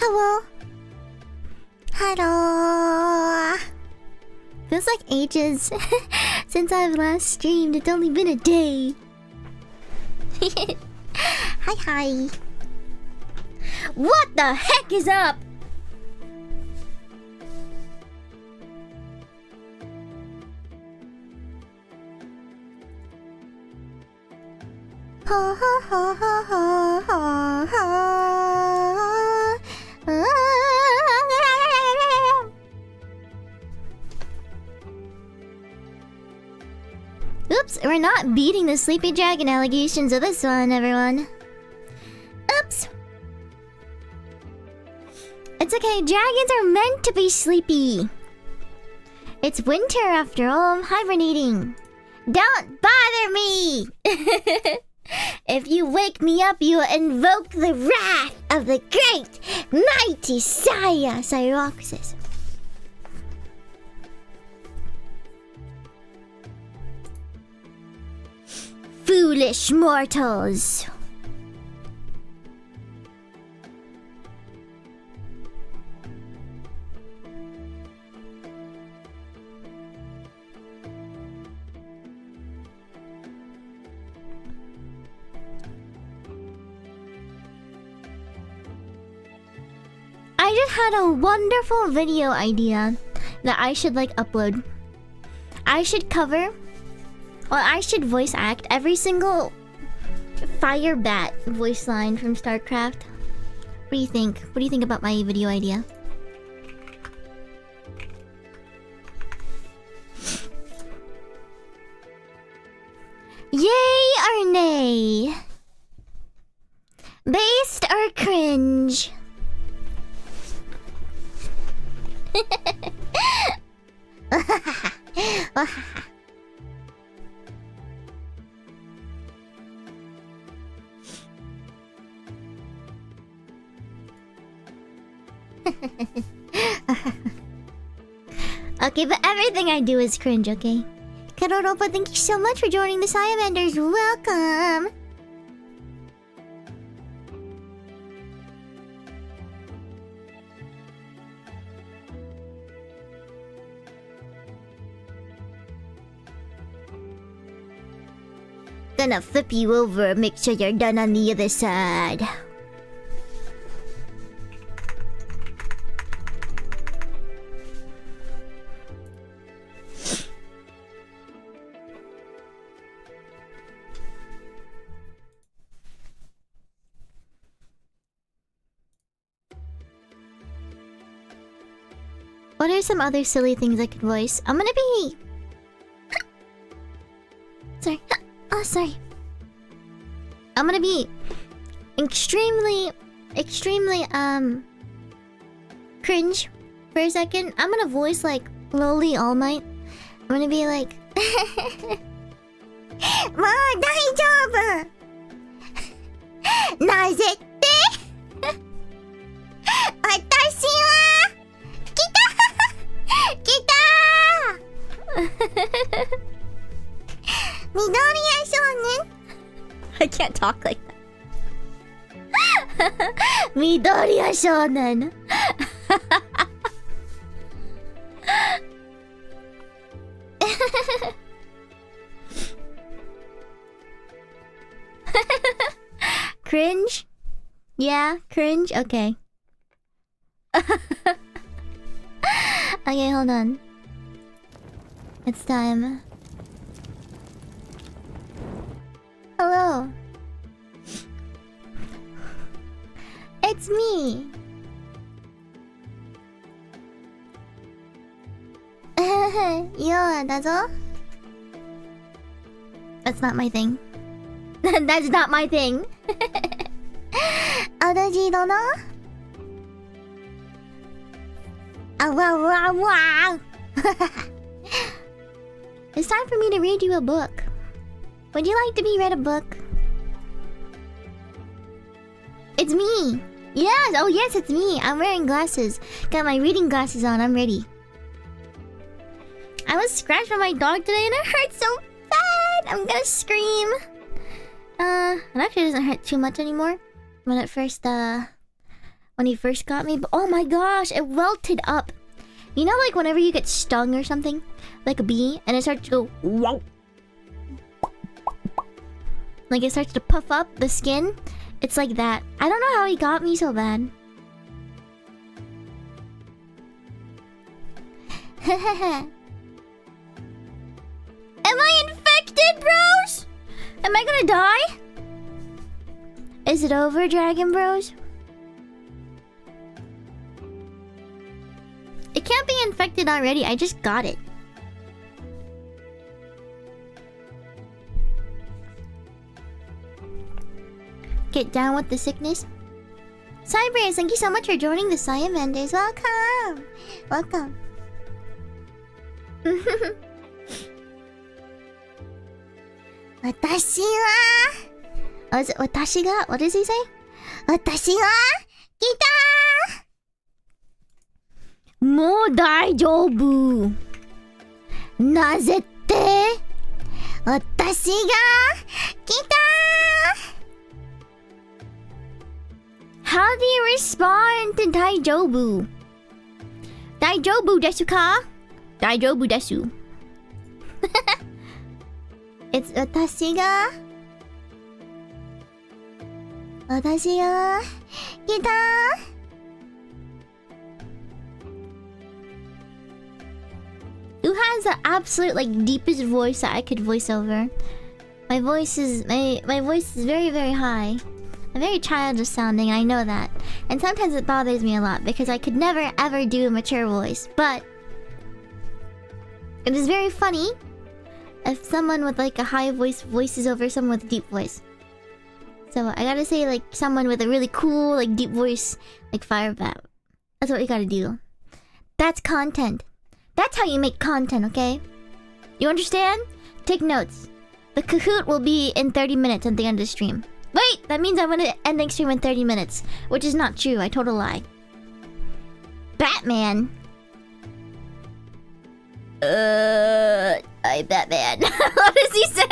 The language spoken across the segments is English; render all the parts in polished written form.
Hello. Hello. Feels like ages since I've last streamed. It's only been a day. Hi, hi. What the heck is up? Ha ha ha ha ha ha ha. Oops, we're not beating the sleepy dragon allegations of this one, everyone. Oops. It's okay, dragons are meant to be sleepy. It's winter after all, I'm hibernating. Don't bother me! If you wake me up, you will invoke the wrath of the great, mighty Saya Cyroxis. Foolish mortals. I just had a wonderful video idea that I should upload. I should cover, or I should voice act every single fire bat voice line from StarCraft. What do you think? What do you think about my video idea? Yay or nay? Based or cringe? Okay, but everything I do is cringe, okay? Karoropa, thank you so much for joining the Siamanders. Welcome! Gonna flip you over, make sure you're done on the other side. What are some other silly things I could voice? I'm gonna be... Sorry. Oh, sorry. I'm gonna be extremely cringe for a second. I'm gonna voice lowly All Might. I'm gonna be like... Daijoubu! Nazette? Watashi wa... Kita! Midoriya Shonen? I can't talk like that. Midoriya Shonen. Cringe? Yeah, cringe? Okay. Okay, hold on. It's time. Hello. It's me. Yo, that's all? That's not my thing. That's not my thing. Odoji dono? Wow, wow, wow. It's time for me to read you a book. Would you like to be read a book? It's me. Yes, oh yes, it's me. I'm wearing glasses. Got my reading glasses on. I'm ready. I was scratched by my dog today and it hurts so bad. I'm gonna scream. It actually doesn't hurt too much anymore. When it first when he first got me. But oh my gosh, it welted up. You know, like whenever you get stung or something, like a bee, and it starts to go wow. Like it starts to puff up the skin. It's like that. I don't know how he got me so bad. Am I infected, bros? Am I gonna die? Is it over, Dragon Bros? It can't be infected already. I just got it. Get down with the sickness. Cybers, thank you so much for joining the Saya Vendors. Welcome! Welcome. Watashi wa... Oh, is it watashi ga? What does he say? Watashi wa... Kita! Mou daijoubu. Naze tte? Watashi ga... Kita! How do you respond to daijoubu? Daijoubu desu ka? Daijoubu desu. It's watashi ga... Watashi ga... Kita! Who has the absolute, like, deepest voice that I could voice over? My voice is... My voice is very, very high. I'm very childish sounding, I know that. And sometimes it bothers me a lot because I could never ever do a mature voice. But it is very funny if someone with like a high voice voices over someone with a deep voice. So I gotta say, like, someone with a really cool, like, deep voice, like Firebat. That's what we gotta do. That's content. That's how you make content, okay? You understand? Take notes. The Kahoot will be in 30 minutes at the end of the stream. Wait, that means I'm gonna end the stream in 30 minutes. Which is not true, I told a lie. Batman. I Batman. What does he say?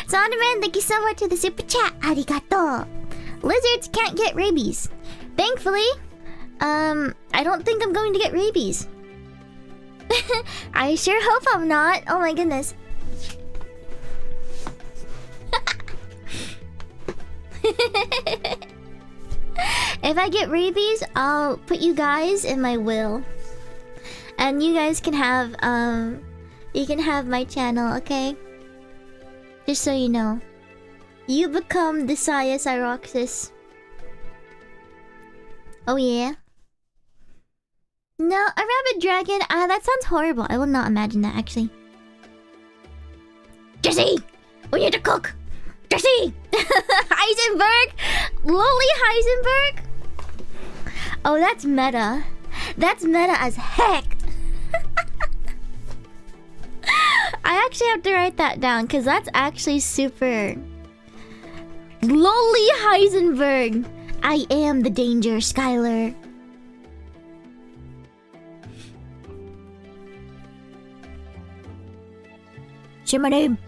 Sonderman, thank you so much for the super chat. Arigato. Lizards can't get rabies. Thankfully, I don't think I'm going to get rabies. I sure hope I'm not. Oh my goodness. If I get rabies, I'll put you guys in my will. And you guys can have, you can have my channel, okay? Just so you know. You become the Saya Cyroxis. Oh yeah? No, a rabbit dragon? That sounds horrible. I will not imagine that, actually. Jesse! We need to cook! Jesse! Heisenberg! Lowly Heisenberg? Oh, that's meta. That's meta as heck. I actually have to write that down, because that's actually super... Lowly Heisenberg! I am the danger, Skylar. Say my name.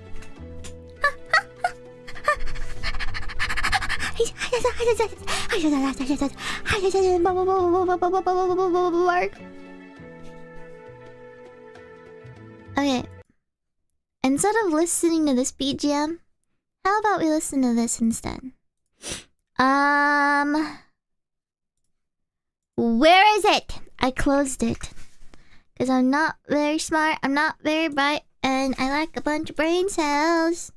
Okay. Instead of listening to this BGM, how about we listen to this instead? Where is it? I closed it. Because I'm not very smart, I'm not very bright, and I lack a bunch of brain cells.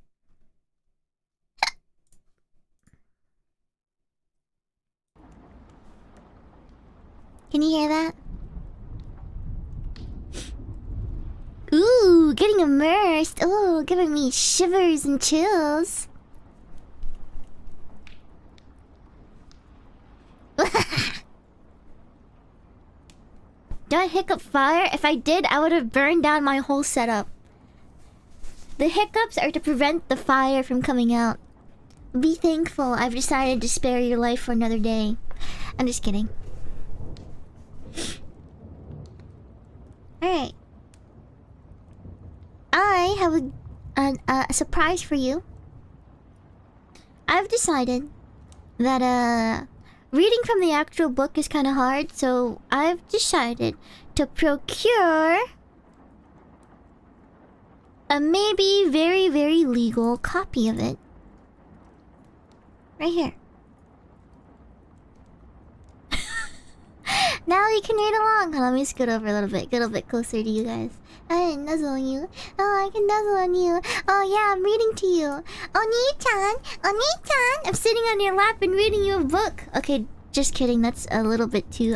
Can you hear that? Ooh, getting immersed. Ooh, giving me shivers and chills. Do I hiccup fire? If I did, I would have burned down my whole setup. The hiccups are to prevent the fire from coming out. Be thankful I've decided to spare your life for another day. I'm just kidding. Alright. I have a surprise for you. I've decided that reading from the actual book is kind of hard, so I've decided to procure a maybe very, very legal copy of it. Right here. Now you can read along. Let me scoot over a little bit closer to you guys. I can nuzzle on you. Oh, I can nuzzle on you. Oh yeah, I'm reading to you. Oni-chan! Oni-chan! I'm sitting on your lap and reading you a book. Okay, just kidding. That's a little bit too,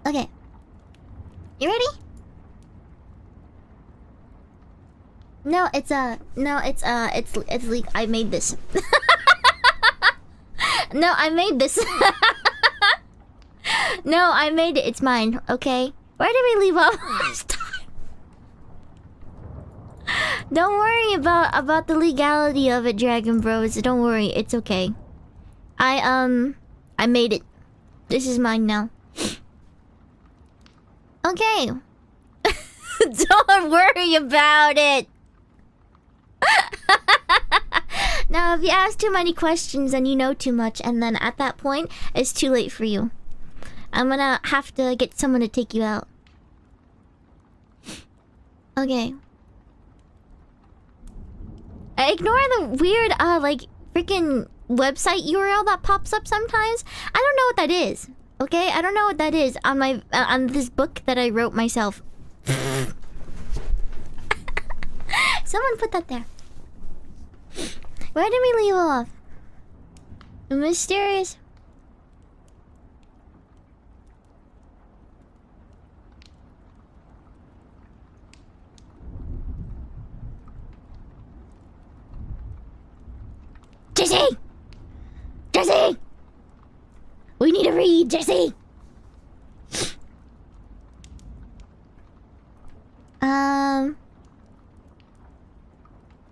Okay. You ready? No, it's leak. I made this. No, I made this. No, I made it. It's mine, okay? Where did we leave off last time? Don't worry about the legality of it, Dragon Bros. Don't worry, it's okay. I made it. This is mine now. Okay. Don't worry about it. Now, if you ask too many questions, then you know too much, and then at that point, it's too late for you. I'm gonna have to get someone to take you out. Okay. Ignore the weird, like, freaking website URL that pops up sometimes. I don't know what that is. Okay? I don't know what that is on my on this book that I wrote myself. Someone put that there. Where did we leave off? The mysterious. Jesse! Jesse! We need to read, Jesse!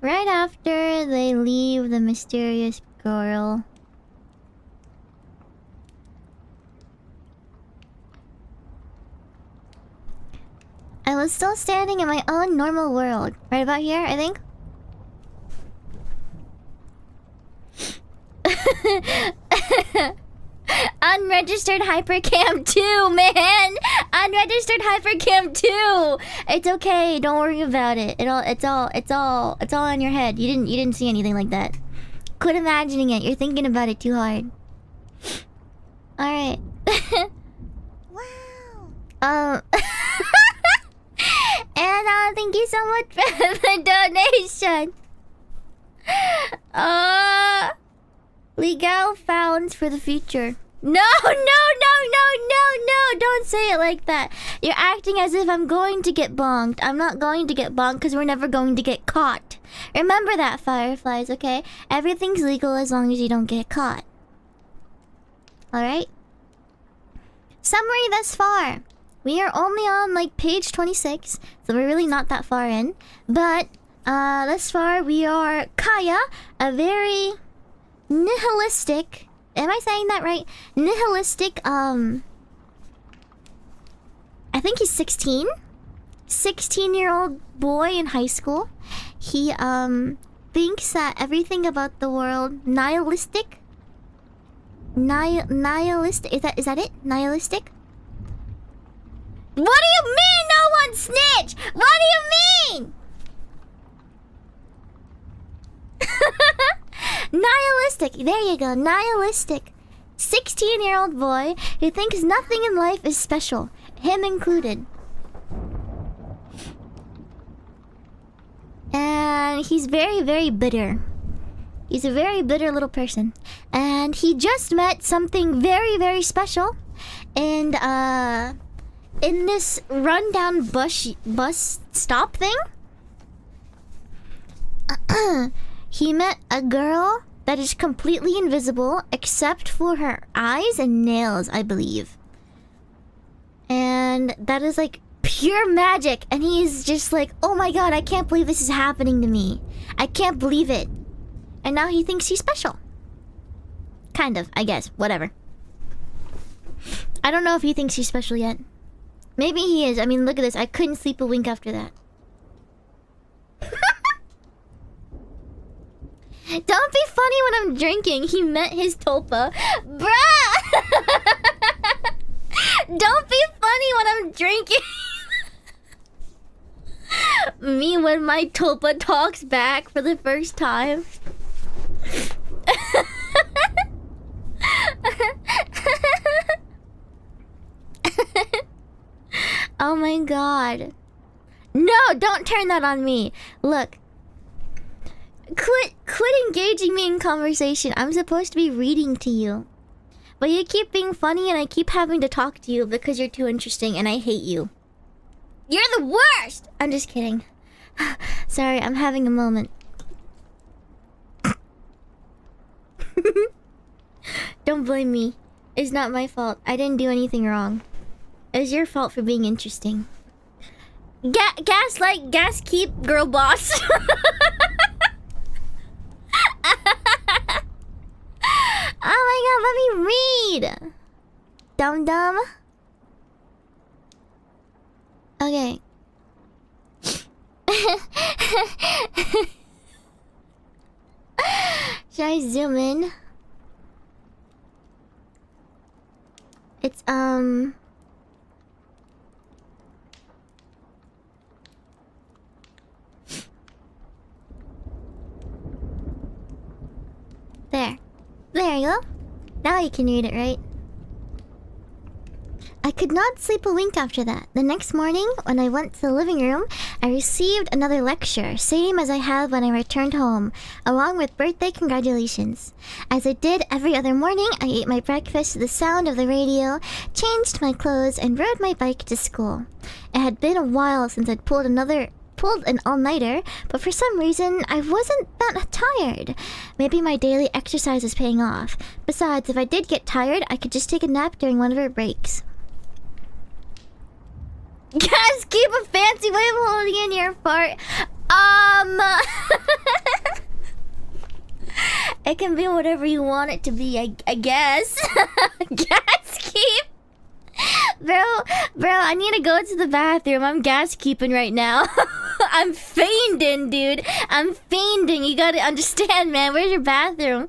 Right after they leave the mysterious girl. I was still standing in my own normal world. Right about here, I think? Unregistered hypercam 2, man! Unregistered hypercam 2! It's okay, don't worry about it. It's all in your head. You didn't see anything like that. Quit imagining it. You're thinking about it too hard. Alright. Wow. And thank you so much for the donation. Legal founds for the future. No, don't say it like that. You're acting as if I'm going to get bonked. I'm not going to get bonked because we're never going to get caught. Remember that, Fireflies, okay? Everything's legal as long as you don't get caught. Alright? Summary thus far. We are only on, like, page 26, so we're really not that far in. But, thus far, we are Kaya, a very nihilistic... Am I saying that right? Nihilistic, I think he's 16? 16-year-old boy in high school. He, thinks that everything about the world... Nihilistic? Nihilistic? Is that it? Nihilistic? What do you mean no one snitch? What do you mean? Nihilistic. There you go. Nihilistic. 16-year-old boy who thinks nothing in life is special. Him included. And he's very, very bitter. He's a very bitter little person. And he just met something very, very special. And, in this rundown bus stop thing, he met a girl that is completely invisible except for her eyes and nails, I believe. And that is like pure magic. And he's just like, oh my god, I can't believe this is happening to me. I can't believe it. And now he thinks he's special. Kind of, I guess. Whatever. I don't know if he thinks he's special yet. Maybe he is. I mean, look at this. I couldn't sleep a wink after that. Don't be funny when I'm drinking. He meant his tulpa. Bruh! Don't be funny when I'm drinking. Me when my tulpa talks back for the first time. Oh my god. No, don't turn that on me. Look. Quit engaging me in conversation. I'm supposed to be reading to you. But you keep being funny and I keep having to talk to you because you're too interesting and I hate you. You're the worst! I'm just kidding. Sorry, I'm having a moment. Don't blame me. It's not my fault. I didn't do anything wrong. It was your fault for being interesting. Gaslight, gas keep, girl boss. Oh my god, let me read. Dum dum. Okay. Should I zoom in? It's there. There you go. Now you can read it, right? I could not sleep a wink after that. The next morning, when I went to the living room, I received another lecture, same as I had when I returned home, along with birthday congratulations. As I did every other morning, I ate my breakfast to the sound of the radio, changed my clothes, and rode my bike to school. It had been a while since I'd pulled an all-nighter, but for some reason, I wasn't that tired. Maybe my daily exercise was paying off. Besides, if I did get tired, I could just take a nap during one of our breaks. Guys, keep a fancy way of holding in your fart. It can be whatever you want it to be, I guess. Gas keep. Bro, I need to go to the bathroom. I'm gas keeping right now. I'm fainting, dude. I'm fainting. You gotta understand, man. Where's your bathroom?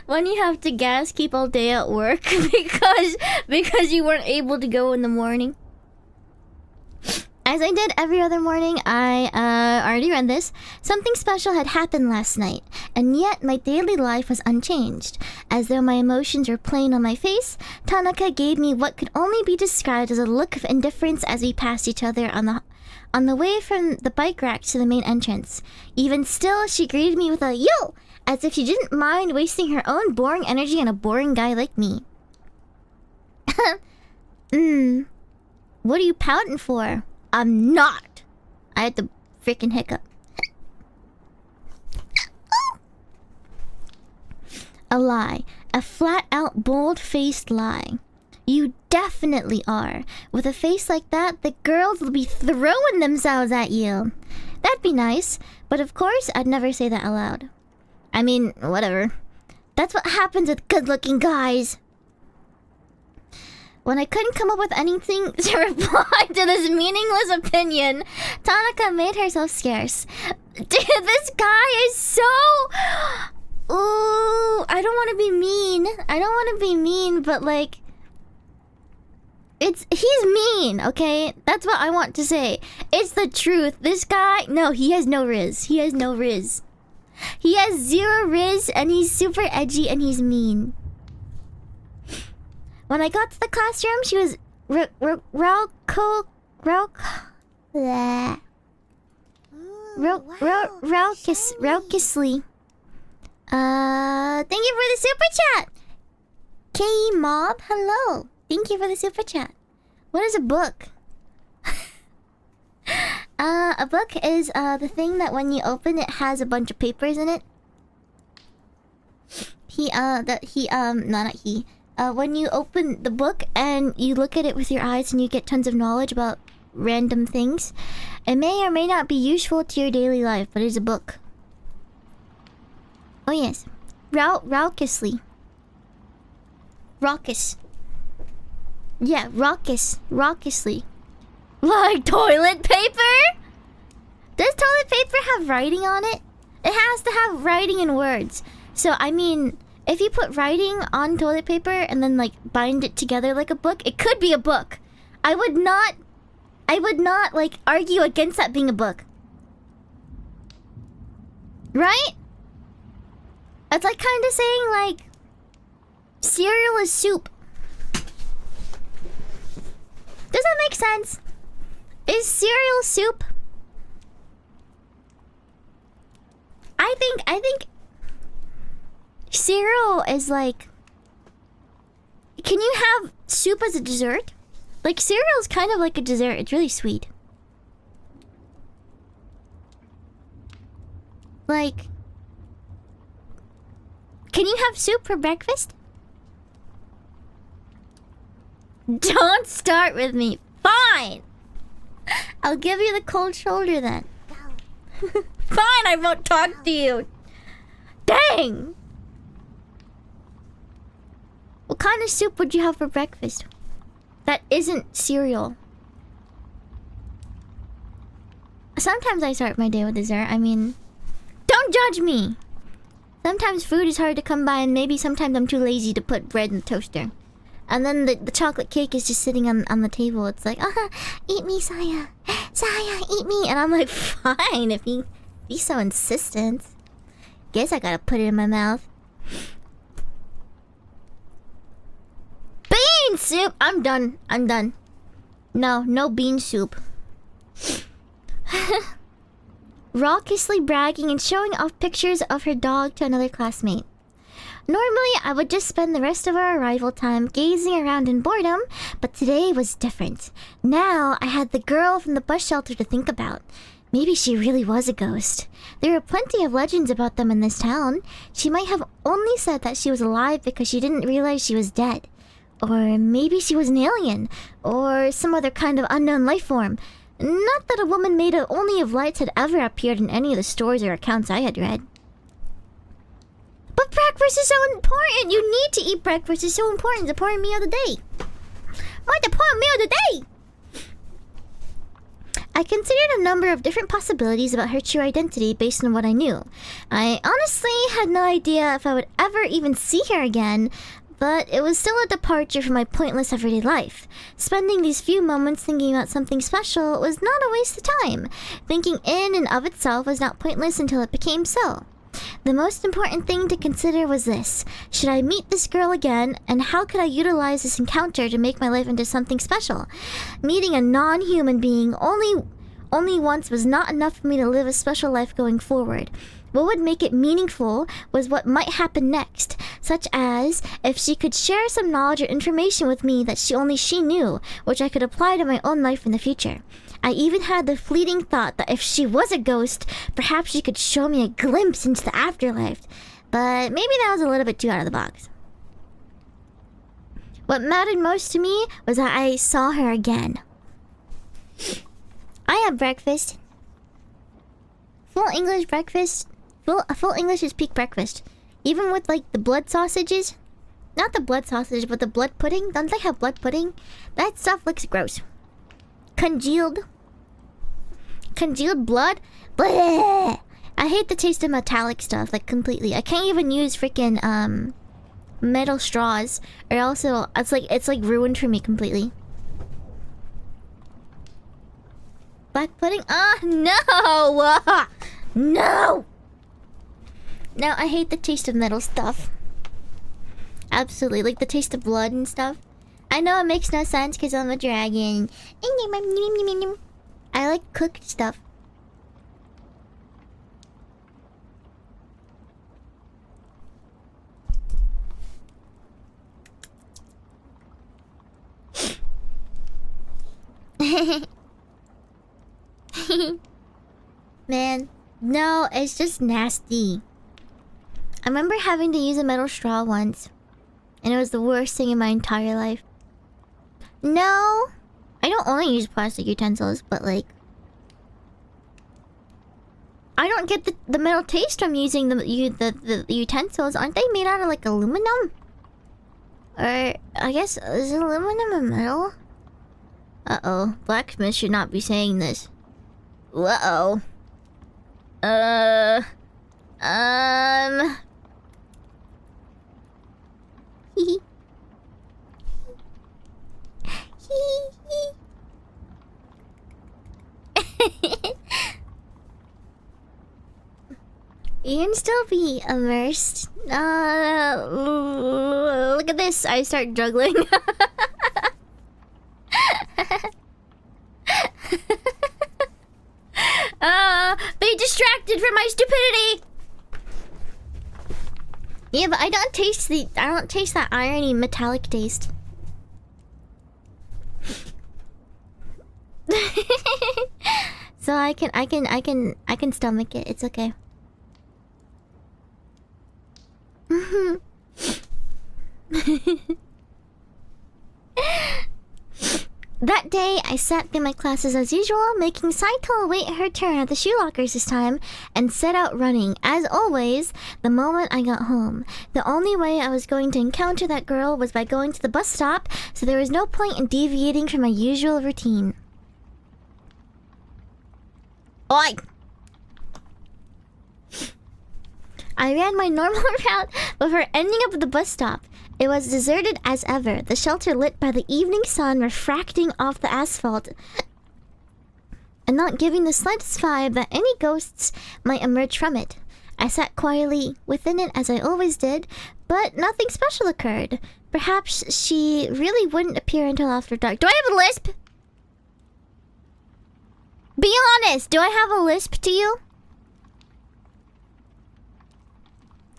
when you have to gas keep all day at work because you weren't able to go in the morning. As I did every other morning, I already read this. Something special had happened last night, and yet my daily life was unchanged. As though my emotions were plain on my face, Tanaka gave me what could only be described as a look of indifference as we passed each other on the way from the bike rack to the main entrance. Even still, she greeted me with a yo, as if she didn't mind wasting her own boring energy on a boring guy like me. What are you pouting for? I'm not. I had to freaking hiccup. A lie. A flat-out, bold-faced lie. You definitely are. With a face like that, the girls will be throwing themselves at you. That'd be nice, but of course, I'd never say that aloud. I mean, whatever. That's what happens with good-looking guys. When I couldn't come up with anything to reply to this meaningless opinion, Tanaka made herself scarce. Dude, this guy is so... Ooh, I don't want to be mean. I don't want to be mean, but like... He's mean, okay? That's what I want to say. It's the truth. This guy... No, he has no riz. He has no riz. He has zero riz, and he's super edgy, and he's mean. When I got to the classroom, she was raucously. Thank you for the super chat. K Mob, hello. Thank you for the super chat. What is a book? A book is the thing that when you open it has a bunch of papers in it. When you open the book and you look at it with your eyes and you get tons of knowledge about random things, it may or may not be useful to your daily life, but it's a book. Oh yes. Raucously. Raucous. Yeah, raucously. Like toilet paper? Does toilet paper have writing on it? It has to have writing and words. So, I mean, if you put writing on toilet paper and then, like, bind it together like a book, it could be a book. I would not, like, argue against that being a book. Right? It's like kind of saying, like, cereal is soup. Does that make sense? Is cereal soup? I think cereal is like... Can you have soup as a dessert? Like, cereal is kind of like a dessert. It's really sweet. Like... Can you have soup for breakfast? Don't start with me. Fine! I'll give you the cold shoulder then. Fine, I won't talk to you. Dang! What kind of soup would you have for breakfast? That isn't cereal. Sometimes I start my day with dessert. I mean, don't judge me. Sometimes food is hard to come by, and maybe sometimes I'm too lazy to put bread in the toaster. And then the chocolate cake is just sitting on the table. It's like, eat me, Saya. Saya, eat me. And I'm like, fine, if you be so insistent. Guess I gotta put it in my mouth. Bean soup! I'm done. No bean soup. Raucously bragging and showing off pictures of her dog to another classmate. Normally, I would just spend the rest of our arrival time gazing around in boredom, but today was different. Now, I had the girl from the bus shelter to think about. Maybe she really was a ghost. There are plenty of legends about them in this town. She might have only said that she was alive because she didn't realize she was dead. Or maybe she was an alien, or some other kind of unknown life form. Not that a woman made only of lights had ever appeared in any of the stories or accounts I had read. But breakfast is so important! You need to eat breakfast. It's so important. It's the important meal of the day. What the important meal of the day? I considered a number of different possibilities about her true identity based on what I knew. I honestly had no idea if I would ever even see her again, but it was still a departure from my pointless everyday life. Spending these few moments thinking about something special was not a waste of time. Thinking in and of itself was not pointless until it became so. The most important thing to consider was this. Should I meet this girl again, and how could I utilize this encounter to make my life into something special? Meeting a non-human being only once was not enough for me to live a special life going forward. What would make it meaningful was what might happen next, such as if she could share some knowledge or information with me that only she knew, which I could apply to my own life in the future. I even had the fleeting thought that if she was a ghost, perhaps she could show me a glimpse into the afterlife. But maybe that was a little bit too out of the box. What mattered most to me was that I saw her again. I had breakfast. Full English breakfast. Full English is peak breakfast. Even with, like, the blood sausages. Not the blood sausage, but the blood pudding. Don't they have blood pudding? That stuff looks gross. Congealed blood? Bleh! I hate the taste of metallic stuff, like, completely. I can't even use freaking, metal straws. Or also, it's like ruined for me completely. Black pudding? No! No! No, I hate the taste of metal stuff. Absolutely, like the taste of blood and stuff. I know it makes no sense because I'm a dragon. I like cooked stuff. Man, no, it's just nasty. I remember having to use a metal straw once, and it was the worst thing in my entire life. No, I don't only use plastic utensils, but like, I don't get the metal taste from using the utensils. Aren't they made out of like aluminum? Or, I guess, is aluminum a metal? Uh-oh. Blacksmith should not be saying this. Uh-oh. Hee hee. You can still be immersed. Look at this. I start juggling. Be distracted from my stupidity. Yeah, but I don't taste that irony metallic taste. So I can stomach it. It's okay. That day, I sat through my classes as usual, making Saito await her turn at the shoe lockers this time, and set out running, as always, the moment I got home. The only way I was going to encounter that girl was by going to the bus stop, so there was no point in deviating from my usual routine. Oi! I ran my normal route before ending up at the bus stop. It was deserted as ever, the shelter lit by the evening sun refracting off the asphalt and not giving the slightest vibe that any ghosts might emerge from it. I sat quietly within it as I always did, but nothing special occurred. Perhaps she really wouldn't appear until after dark. Do I have a lisp? Be honest, do I have a lisp to you?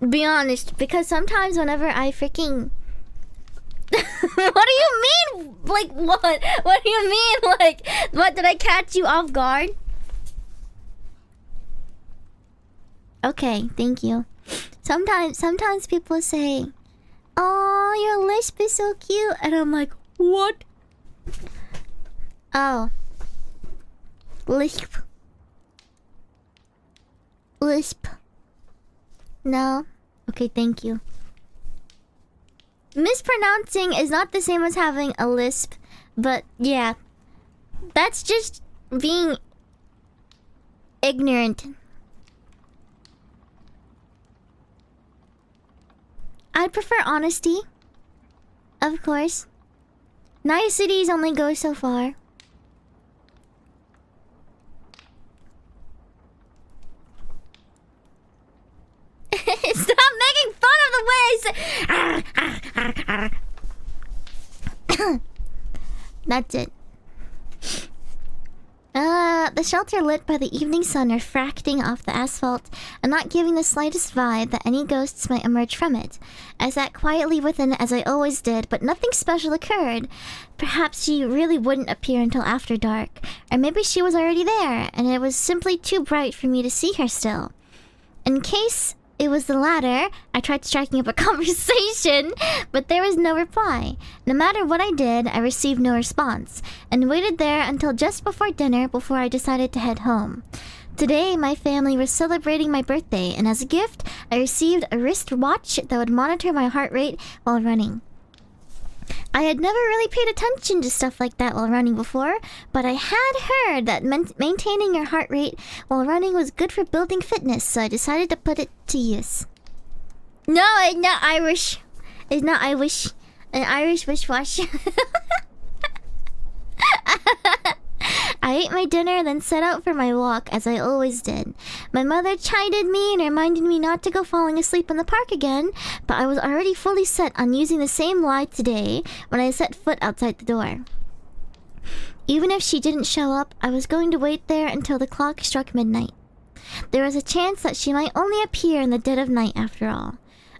Be honest, because sometimes whenever I freaking... What do you mean? Like, what? What do you mean? Like, what? Did I catch you off guard? Okay, thank you. Sometimes people say, "Oh, your lisp is so cute," and I'm like, "What?" Oh, lisp. Lisp. No. Okay, thank you. Mispronouncing is not the same as having a lisp, but yeah. That's just being ignorant. I'd prefer honesty. Of course. Niceties only go so far. Stop making fun of the ways. That's it. The shelter lit by the evening sun refracting off the asphalt and not giving the slightest vibe that any ghosts might emerge from it. I sat quietly within as I always did, but nothing special occurred. Perhaps she really wouldn't appear until after dark, or maybe she was already there and it was simply too bright for me to see her still. In case it was the latter, I tried striking up a conversation, but there was no reply. No matter what I did, I received no response, and waited there until just before dinner before I decided to head home. Today, my family was celebrating my birthday, and as a gift, I received a wrist watch that would monitor my heart rate while running. I had never really paid attention to stuff like that while running before, but I had heard that maintaining your heart rate while running was good for building fitness, so I decided to put it to use. No, it's not Irish. It's not Irish. An Irish wristwatch. I ate my dinner, then set out for my walk, as I always did. My mother chided me and reminded me not to go falling asleep in the park again, but I was already fully set on using the same lie today when I set foot outside the door. Even if she didn't show up, I was going to wait there until the clock struck midnight. There was a chance that she might only appear in the dead of night after all.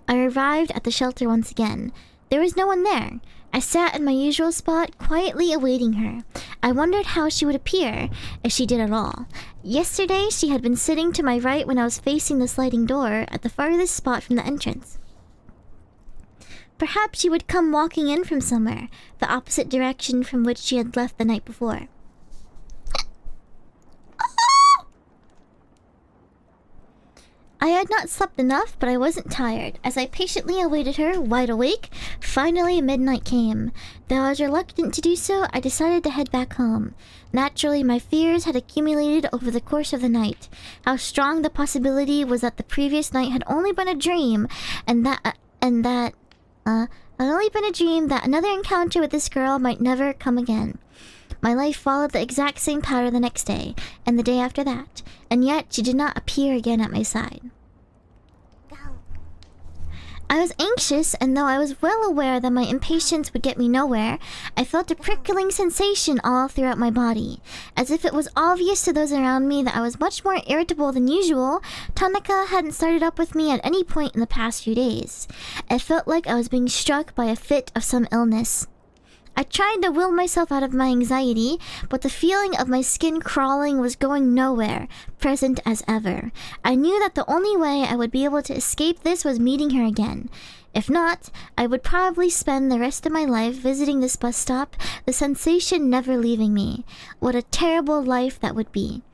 I arrived at the shelter once again. There was no one there. I sat in my usual spot, quietly awaiting her. I wondered how she would appear, if she did at all. Yesterday, she had been sitting to my right when I was facing the sliding door at the farthest spot from the entrance. Perhaps she would come walking in from somewhere, the opposite direction from which she had left the night before. I had not slept enough, but I wasn't tired. As I patiently awaited her, wide awake, finally midnight came. Though I was reluctant to do so, I decided to head back home. Naturally, my fears had accumulated over the course of the night. How strong the possibility was that the previous night had only been a dream, and that another encounter with this girl might never come again. My life followed the exact same pattern the next day, and the day after that, and yet she did not appear again at my side. I was anxious, and though I was well aware that my impatience would get me nowhere, I felt a prickling sensation all throughout my body. As if it was obvious to those around me that I was much more irritable than usual, Tanaka hadn't started up with me at any point in the past few days. It felt like I was being struck by a fit of some illness. I tried to will myself out of my anxiety, but the feeling of my skin crawling was going nowhere, present as ever. I knew that the only way I would be able to escape this was meeting her again. If not, I would probably spend the rest of my life visiting this bus stop, the sensation never leaving me. What a terrible life that would be.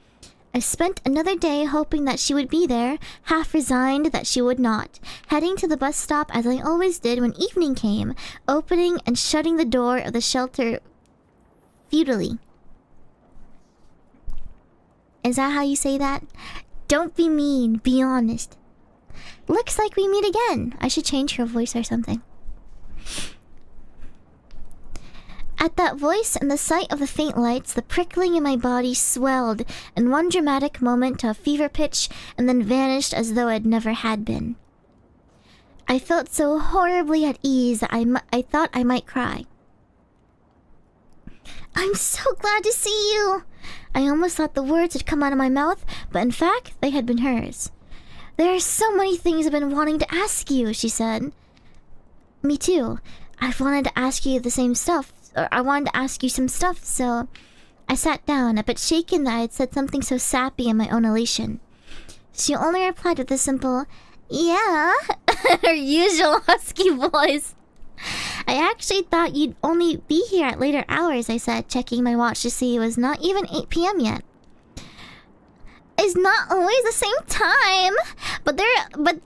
I spent another day hoping that she would be there, half resigned that she would not, heading to the bus stop as I always did when evening came, opening and shutting the door of the shelter futilely. Is that how you say that? Don't be mean, be honest. Looks like we meet again. I should change her voice or something. At that voice and the sight of the faint lights, the prickling in my body swelled in one dramatic moment to a fever pitch and then vanished as though it never had been. I felt so horribly at ease that I thought I might cry. I'm so glad to see you! I almost thought the words had come out of my mouth, but in fact, they had been hers. There are so many things I've been wanting to ask you, she said. Me too. I've wanted to ask you the same stuff. Or I wanted to ask you some stuff, so I sat down, a bit shaken that I had said something so sappy in my own elation. She only replied with a simple, yeah, her usual husky voice. I actually thought you'd only be here at later hours, I said, checking my watch to see it was not even 8 p.m. yet. It's not always the same time, but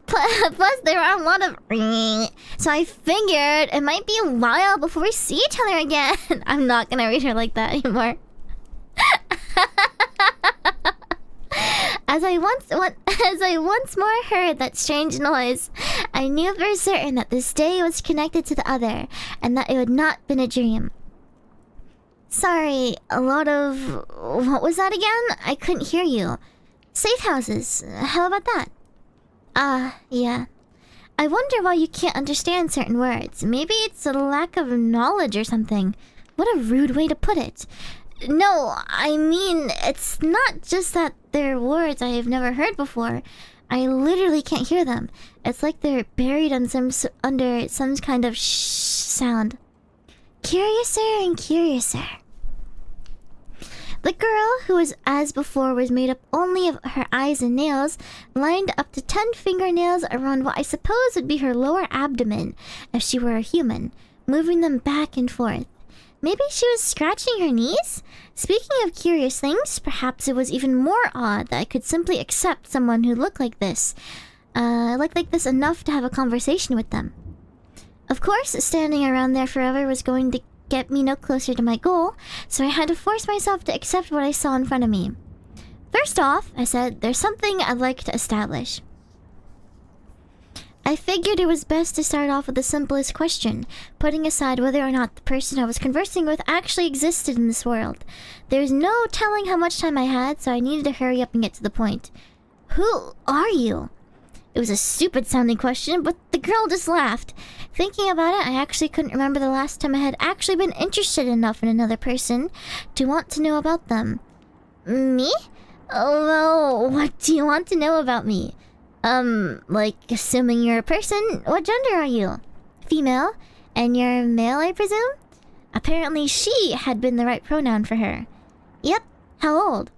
plus there are a lot of ringing, so I figured it might be a while before we see each other again. I'm not gonna read her like that anymore. As I once more heard that strange noise, I knew for certain that this day was connected to the other, and that it had not been a dream. Sorry, a lot of... What was that again? I couldn't hear you. Safe houses. How about that? Yeah. I wonder why you can't understand certain words. Maybe it's a lack of knowledge or something. What a rude way to put it. No, I mean, it's not just that they're words I have never heard before. I literally can't hear them. It's like they're buried under some kind of sound. Curiouser and curiouser. The girl, who was as before was made up only of her eyes and nails, lined up to 10 fingernails around what I suppose would be her lower abdomen, if she were a human, moving them back and forth. Maybe she was scratching her knees? Speaking of curious things, perhaps it was even more odd that I could simply accept someone who looked like this. Looked like this enough to have a conversation with them. Of course, standing around there forever was going to get me no closer to my goal, so I had to force myself to accept what I saw in front of me. First off, I said, there's something I'd like to establish. I figured it was best to start off with the simplest question, putting aside whether or not the person I was conversing with actually existed in this world. There's no telling how much time I had, so I needed to hurry up and get to the point. Who are you? It was a stupid sounding question, but the girl just laughed. Thinking about it, I actually couldn't remember the last time I had actually been interested enough in another person to want to know about them. Me? Oh, well, what do you want to know about me? Like, assuming you're a person, what gender are you? Female? And you're male, I presume? Apparently she had been the right pronoun for her. Yep. How old?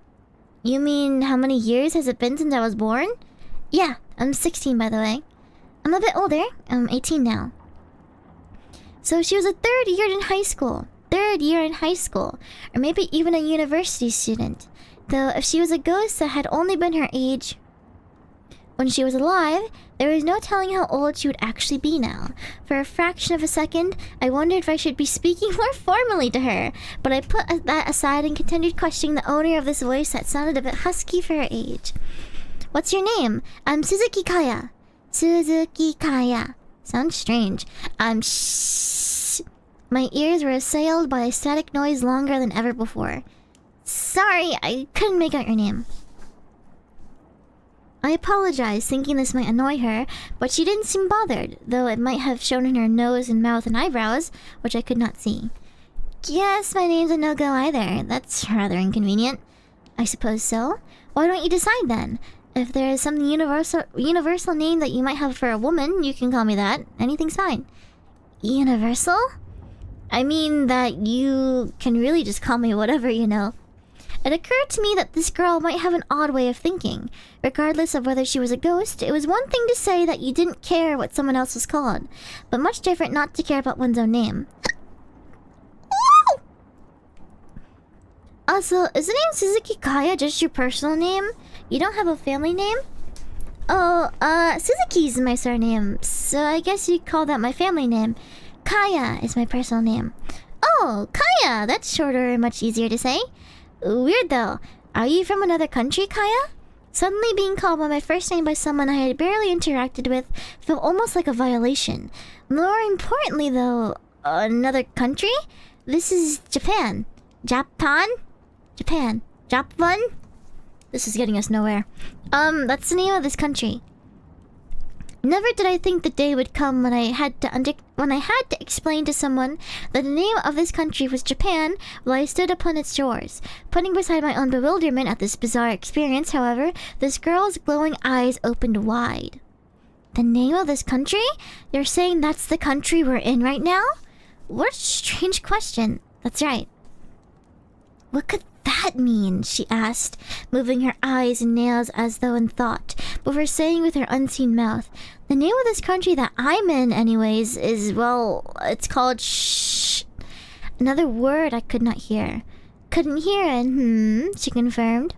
You mean how many years has it been since I was born? Yeah, I'm 16 by the way. I'm a bit older. I'm 18 now. So she was a third year in high school. Or maybe even a university student. Though if she was a ghost that had only been her age... When she was alive, there was no telling how old she would actually be now. For a fraction of a second, I wondered if I should be speaking more formally to her, but I put that aside and continued questioning the owner of this voice that sounded a bit husky for her age. What's your name? I'm Suzuki Kaya. Suzuki Kaya. Sounds strange. My ears were assailed by a static noise longer than ever before. Sorry, I couldn't make out your name. I apologized, thinking this might annoy her, but she didn't seem bothered, though it might have shown in her nose and mouth and eyebrows, which I could not see. Guess my name's a no-go either. That's rather inconvenient. I suppose so. Why don't you decide then? If there is some universal name that you might have for a woman, you can call me that. Anything's fine. Universal? I mean that you can really just call me whatever, you know. It occurred to me that this girl might have an odd way of thinking. Regardless of whether she was a ghost, it was one thing to say that you didn't care what someone else was called, but much different not to care about one's own name. Also, is the name Suzuki Kaya just your personal name? You don't have a family name? Oh, Suzuki's my surname, so I guess you'd call that my family name. Kaya is my personal name. Oh, Kaya! That's shorter and much easier to say. Weird though. Are you from another country, Kaya? Suddenly being called by my first name by someone I had barely interacted with felt almost like a violation. More importantly though, another country? This is Japan. Japan? Japan. Japan? This is getting us nowhere. That's the name of this country. Never did I think the day would come when I had to explain to someone that the name of this country was Japan while I stood upon its shores. Putting beside my own bewilderment at this bizarre experience, however, this girl's glowing eyes opened wide. The name of this country? You're saying that's the country we're in right now? What a strange question. That's right. What could that mean? She asked, moving her eyes and nails as though in thought, before saying with her unseen mouth, the name of this country that I'm in anyways is, well, it's called shh. Another word I could not hear. Couldn't hear it, she confirmed.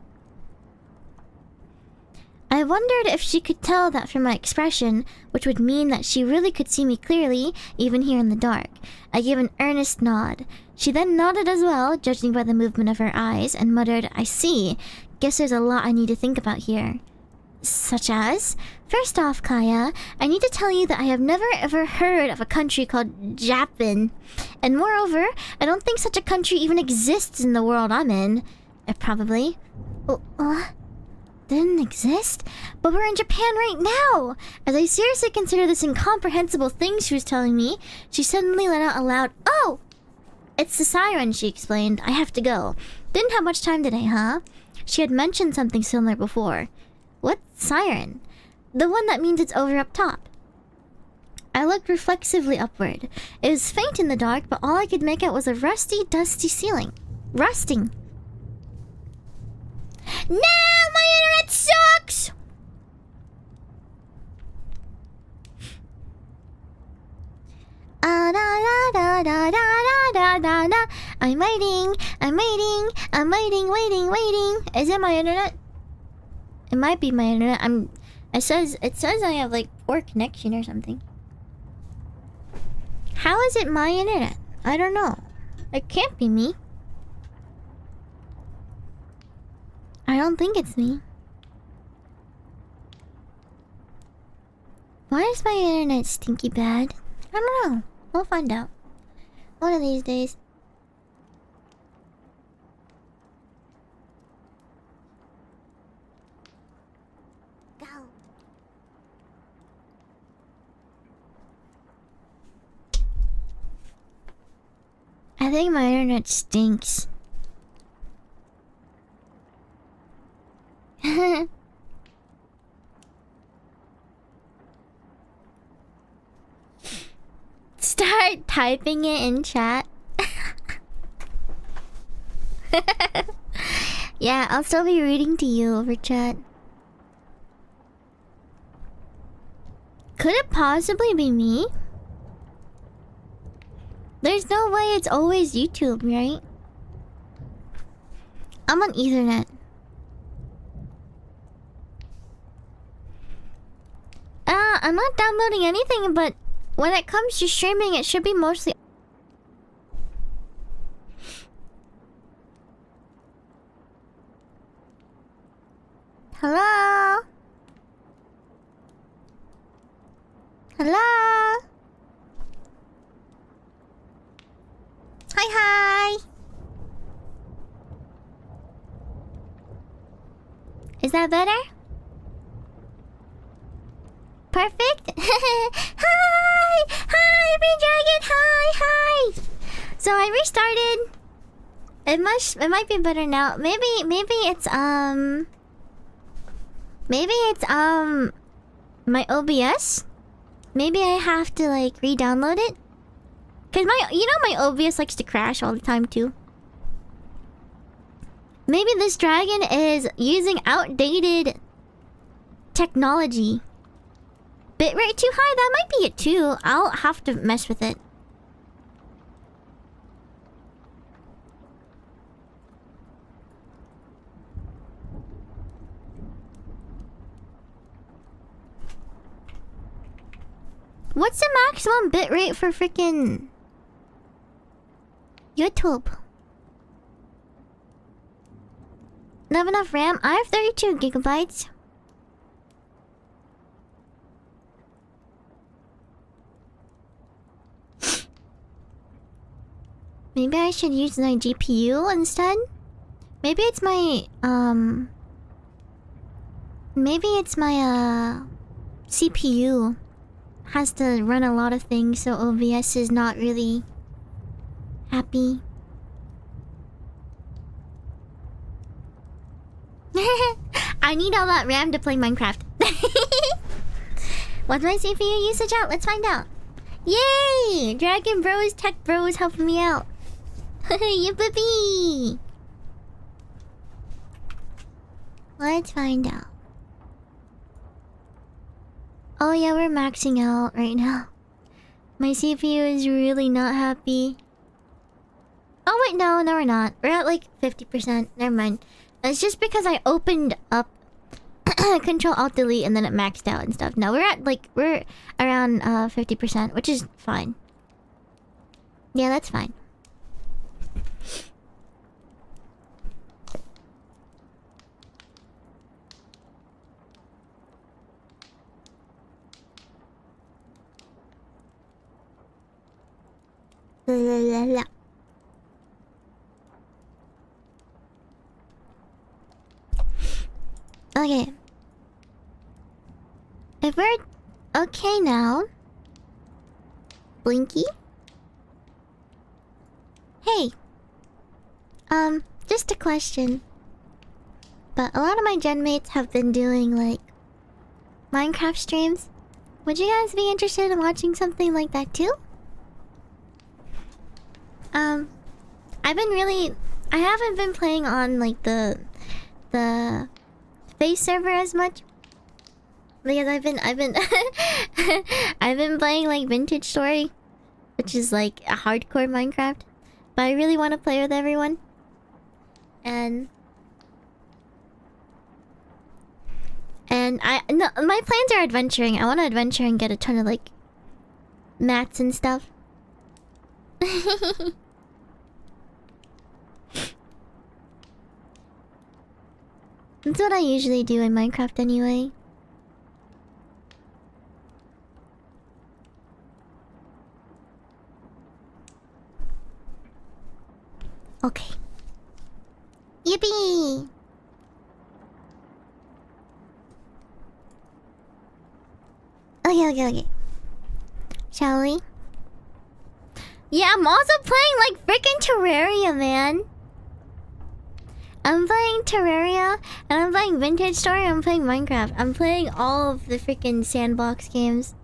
I wondered if she could tell that from my expression, which would mean that she really could see me clearly, even here in the dark. I gave an earnest nod. She then nodded as well, judging by the movement of her eyes, and muttered, I see. Guess there's a lot I need to think about here. Such as? First off, Kaya, I need to tell you that I have never ever heard of a country called Japan. And moreover, I don't think such a country even exists in the world I'm in. Probably. Didn't exist? But we're in Japan right now! As I seriously consider this incomprehensible thing she was telling me, she suddenly let out a loud, "Oh! It's the siren," she explained. I have to go. Didn't have much time today, huh? She had mentioned something similar before. What siren? The one that means it's over up top. I looked reflexively upward. It was faint in the dark, but all I could make out was a rusty, dusty ceiling. Rusting. No! My internet sucks! I'm waiting. Is it my internet? It might be my internet. It says I have like poor connection or something. How is it my internet? I don't know. It can't be me. I don't think it's me. Why is my internet stinky bad? I don't know. We'll find out. One of these days. Go. I think my internet stinks. Start typing it in chat. Yeah, I'll still be reading to you over chat. Could it possibly be me? There's no way it's always YouTube, right? I'm on Ethernet. I'm not downloading anything, but when it comes to streaming, it should be mostly. Hello? Hello? Hi, hi. Is that better? Perfect? Hi! Hi, Green Dragon! Hi! Hi! So I restarted. It might be better now. Maybe it's my OBS? Maybe I have to like re-download it? Cause my OBS likes to crash all the time too. Maybe this dragon is using outdated technology. Bitrate too high? That might be it too. I'll have to mess with it. What's the maximum bitrate for freaking YouTube? Not enough RAM? I have 32 gigabytes. Maybe I should use my GPU instead? Maybe it's my CPU has to run a lot of things, so OBS is not really happy. I need all that RAM to play Minecraft. What's my CPU usage at? Let's find out. Yay! Dragon Bros, Tech Bros helping me out. Yippee! Let's find out. Oh yeah, we're maxing out right now. My CPU is really not happy. Oh wait, no, we're not. We're at like 50%. Never mind. It's just because I opened up Control Alt Delete and then it maxed out and stuff. No, we're around 50%, which is fine. Yeah, that's fine. La la la. Okay. If we're okay now. Blinky? Hey. Just a question. But a lot of my gen mates have been doing like Minecraft streams. Would you guys be interested in watching something like that too? I haven't been playing on like the face server as much because I've been I've been playing like Vintage Story, which is like a hardcore Minecraft. But I really want to play with everyone, and my plans are adventuring. I want to adventure and get a ton of like mats and stuff. That's what I usually do in Minecraft anyway. Okay. Yippee! Okay. Shall we? Yeah, I'm also playing like freaking Terraria, man. I'm playing Terraria, and I'm playing Vintage Story, I'm playing Minecraft. I'm playing all of the freaking sandbox games.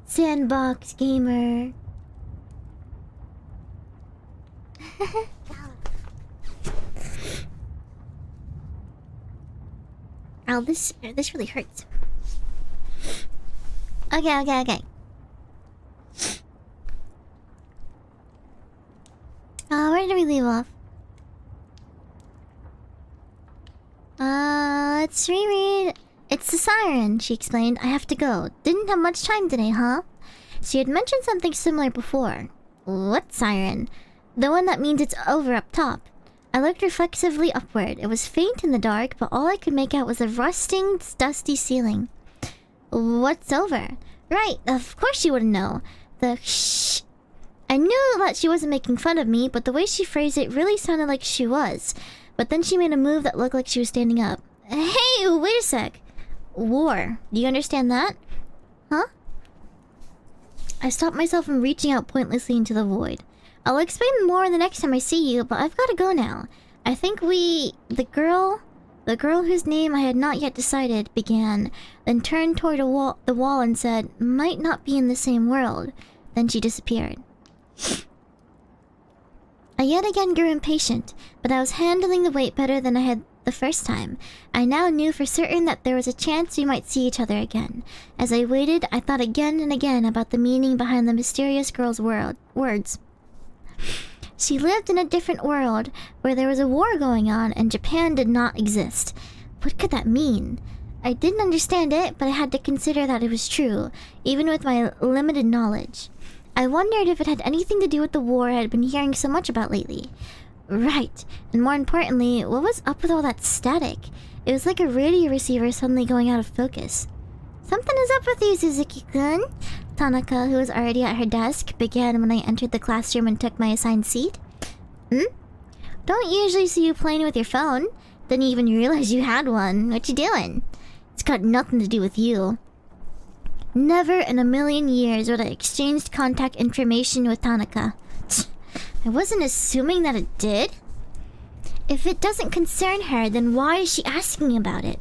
Sandbox gamer. Ow, this really hurts. Okay. Where did we leave off? Let's reread It's the siren, she explained. I have to go. Didn't have much time today, huh? She had mentioned something similar before. What siren? The one that means it's over up top. I looked reflexively upward. It was faint in the dark, but all I could make out was a rusting, dusty ceiling. What's over? Right, of course she wouldn't know. The shh. I knew that she wasn't making fun of me, but the way she phrased it really sounded like she was. But then she made a move that looked like she was standing up. Hey, wait a sec. War. Do you understand that? Huh? I stopped myself from reaching out pointlessly into the void. I'll explain more the next time I see you, but I've got to go now. I think the girl whose name I had not yet decided, began, then turned toward the wall and said, might not be in the same world. Then she disappeared. I yet again grew impatient, but I was handling the weight better than I had the first time. I now knew for certain that there was a chance we might see each other again. As I waited, I thought again and again about the meaning behind the mysterious girl's words. She lived in a different world, where there was a war going on and Japan did not exist. What could that mean? I didn't understand it, but I had to consider that it was true, even with my limited knowledge. I wondered if it had anything to do with the war I had been hearing so much about lately. Right, and more importantly, what was up with all that static? It was like a radio receiver suddenly going out of focus. Something is up with you, Suzuki-kun. Tanaka, who was already at her desk, began when I entered the classroom and took my assigned seat. Don't usually see you playing with your phone. Didn't even realize you had one. What you doing? It's got nothing to do with you. Never in a million years would I exchanged contact information with Tanaka. I wasn't assuming that it did. If it doesn't concern her, then why is she asking about it?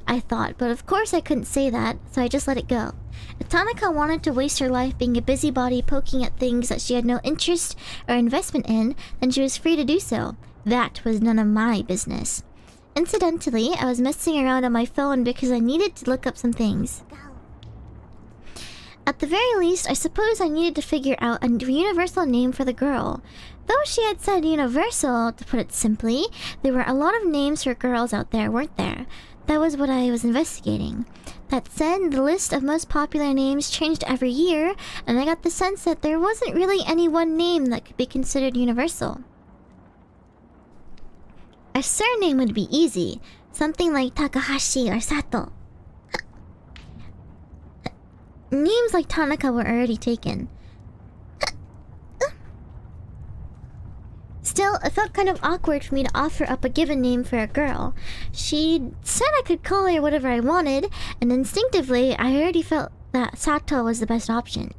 I thought, but of course I couldn't say that, so I just let it go. If Tanaka wanted to waste her life being a busybody poking at things that she had no interest or investment in, then she was free to do so. That was none of my business. Incidentally, I was messing around on my phone because I needed to look up some things. At the very least, I suppose I needed to figure out a universal name for the girl. Though she had said universal, to put it simply, there were a lot of names for girls out there, weren't there? That was what I was investigating. That said, the list of most popular names changed every year, and I got the sense that there wasn't really any one name that could be considered universal. A surname would be easy, something like Takahashi or Sato. Names like Tanaka were already taken. Still, it felt kind of awkward for me to offer up a given name for a girl. She said I could call her whatever I wanted, and instinctively, I already felt that Sato was the best option.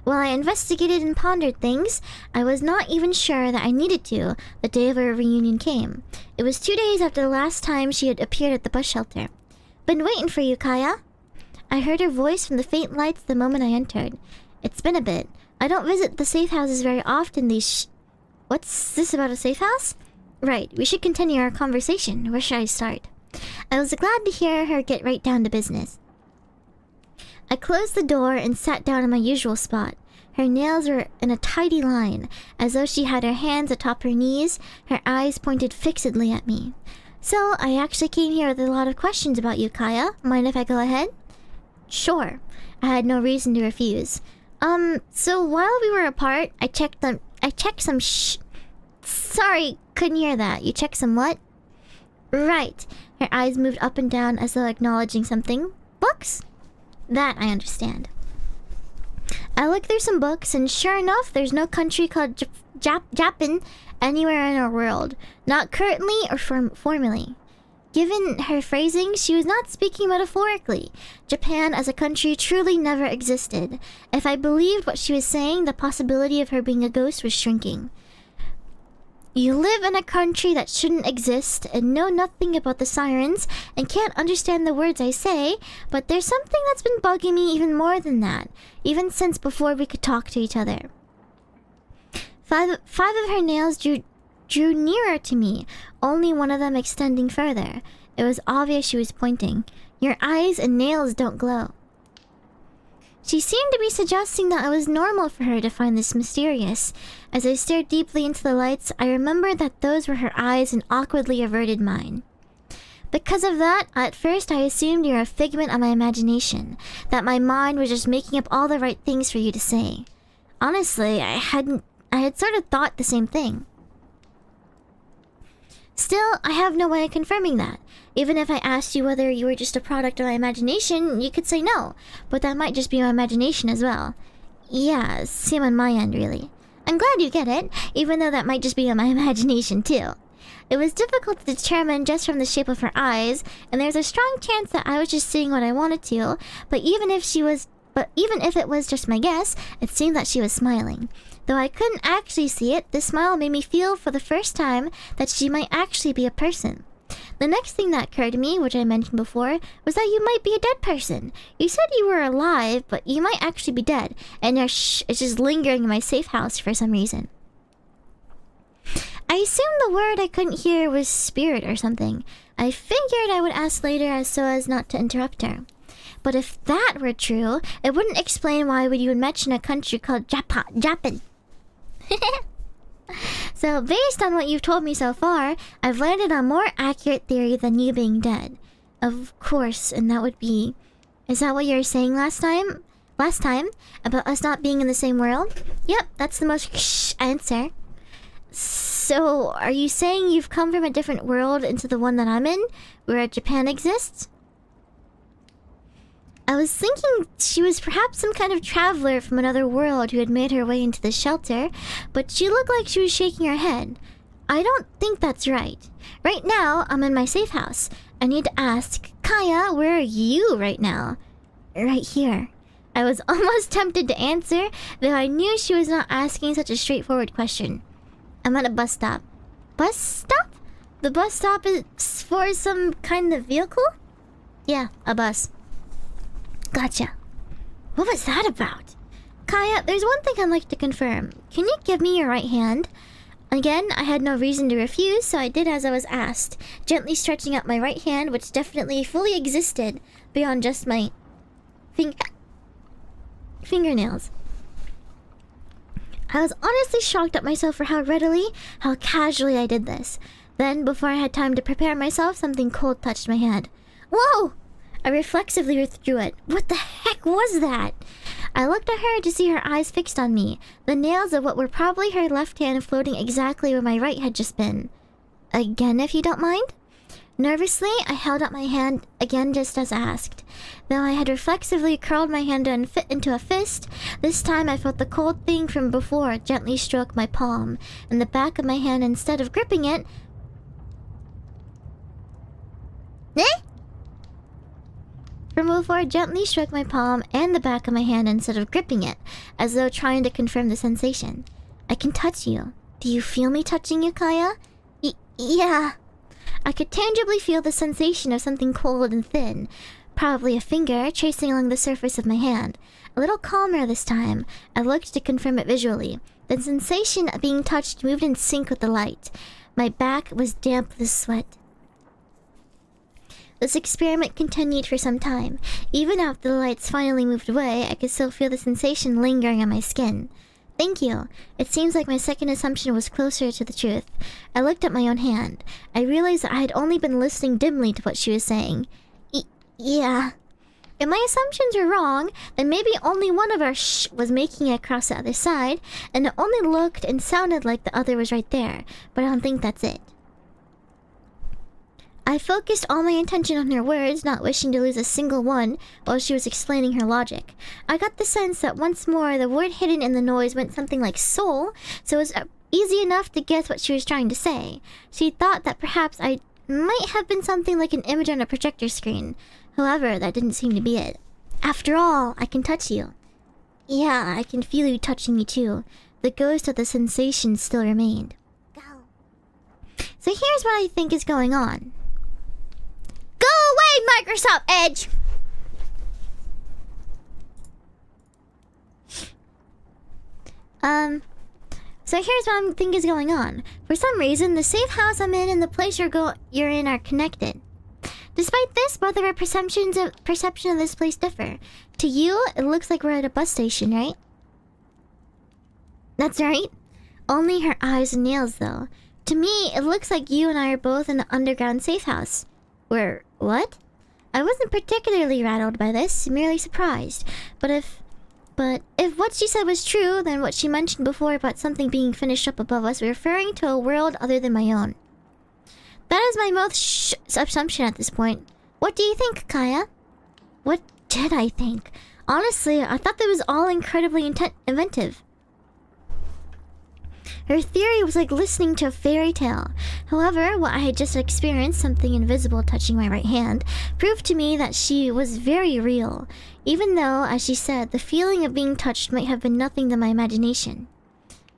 While I investigated and pondered things, I was not even sure that I needed to. The day of our reunion came. It was 2 days after the last time she had appeared at the bus shelter. Been waiting for you, Kaya. I heard her voice from the faint lights the moment I entered. It's been a bit. I don't visit the safe houses very often What's this about a safe house? Right, we should continue our conversation. Where should I start? I was glad to hear her get right down to business. I closed the door and sat down in my usual spot. Her nails were in a tidy line, as though she had her hands atop her knees, her eyes pointed fixedly at me. So, I actually came here with a lot of questions about you, Kaya. Mind if I go ahead? Sure. I had no reason to refuse. So while we were apart, I checked some Sorry, couldn't hear that. You checked some what? Right. Her eyes moved up and down as though acknowledging something. Books? That I understand. I looked through some books, and sure enough, there's no country called Japan anywhere in our world. Not currently or formally. Given her phrasing, she was not speaking metaphorically. Japan as a country truly never existed. If I believed what she was saying, the possibility of her being a ghost was shrinking. You live in a country that shouldn't exist and know nothing about the sirens and can't understand the words I say, but there's something that's been bugging me even more than that, even since before we could talk to each other. Five of her nails drew nearer to me, only one of them extending further. It was obvious she was pointing. Your eyes and nails don't glow. She seemed to be suggesting that it was normal for her to find this mysterious. As I stared deeply into the lights, I remembered that those were her eyes and awkwardly averted mine. Because of that, at first I assumed you're a figment of my imagination, that my mind was just making up all the right things for you to say. Honestly, I had sort of thought the same thing. Still, I have no way of confirming that. Even if I asked you whether you were just a product of my imagination, you could say no, but that might just be my imagination as well. Yeah, same on my end, really. I'm glad you get it, even though that might just be my imagination too. It was difficult to determine just from the shape of her eyes, and there's a strong chance that I was just seeing what I wanted to, but even if it was just my guess, it seemed that she was smiling. Though I couldn't actually see it, this smile made me feel for the first time that she might actually be a person. The next thing that occurred to me, which I mentioned before, was that you might be a dead person. You said you were alive, but you might actually be dead, and your shh is just lingering in my safe house for some reason. I assumed the word I couldn't hear was spirit or something. I figured I would ask later so as not to interrupt her. But if that were true, it wouldn't explain why you would mention a country called Japan. So, based on what you've told me so far, I've landed on a more accurate theory than you being dead. Of course, and that would be... Is that what you were saying last time? Last time? About us not being in the same world? Yep, that's the most shh answer. So, are you saying you've come from a different world into the one that I'm in, where Japan exists? I was thinking she was perhaps some kind of traveler from another world who had made her way into the shelter, but she looked like she was shaking her head. I don't think that's right. Right now, I'm in my safe house. I need to ask, Kaya, where are you right now? Right here. I was almost tempted to answer, though I knew she was not asking such a straightforward question. I'm at a bus stop. Bus stop? The bus stop is for some kind of vehicle? Yeah, a bus. Gotcha. What was that about? Kaya, there's one thing I'd like to confirm. Can you give me your right hand? Again, I had no reason to refuse, so I did as I was asked, gently stretching out my right hand, which definitely fully existed beyond just my fingernails. I was honestly shocked at myself for how readily, how casually I did this. Then, before I had time to prepare myself, something cold touched my hand. Whoa! I reflexively withdrew it. What the heck was that? I looked at her to see her eyes fixed on me, the nails of what were probably her left hand floating exactly where my right had just been. Again, if you don't mind? Nervously, I held out my hand again just as asked. Though I had reflexively curled my hand into a fist, this time I felt the cold thing from before gently stroke my palm, and the back of my hand instead of gripping it... Eh? From before gently struck my palm and the back of my hand instead of gripping it, as though trying to confirm the sensation. I can touch you. Do you feel me touching you, Kaya? Yeah. I could tangibly feel the sensation of something cold and thin, probably a finger, tracing along the surface of my hand. A little calmer this time. I looked to confirm it visually. The sensation of being touched moved in sync with the light. My back was damp with sweat. This experiment continued for some time. Even after the lights finally moved away, I could still feel the sensation lingering on my skin. Thank you. It seems like my second assumption was closer to the truth. I looked at my own hand. I realized that I had only been listening dimly to what she was saying. Yeah. If my assumptions were wrong, then maybe only one of our shh was making it across the other side, and it only looked and sounded like the other was right there, but I don't think that's it. I focused all my attention on her words, not wishing to lose a single one while she was explaining her logic. I got the sense that once more the word hidden in the noise meant something like soul, so it was easy enough to guess what she was trying to say. She thought that perhaps I might have been something like an image on a projector screen. However, that didn't seem to be it. After all, I can touch you. Yeah, I can feel you touching me too. The ghost of the sensation still remained. Go. So here's what I think is going on. Go away, Microsoft Edge! So here's what I think is going on. For some reason, the safe house I'm in and the place you're in are connected. Despite this, both of our perception of this place differ. To you, it looks like we're at a bus station, right? That's right. Only her eyes and nails, though. To me, it looks like you and I are both in an underground safe house. What? I wasn't particularly rattled by this, merely surprised. But if what she said was true, then what she mentioned before about something being finished up above us, referring to a world other than my own. That is my most assumption at this point. What do you think, Kaya? What did I think? Honestly, I thought that was all incredibly inventive. Her theory was like listening to a fairy tale. However, what I had just experienced, something invisible touching my right hand, proved to me that she was very real. Even though, as she said, the feeling of being touched might have been nothing to my imagination.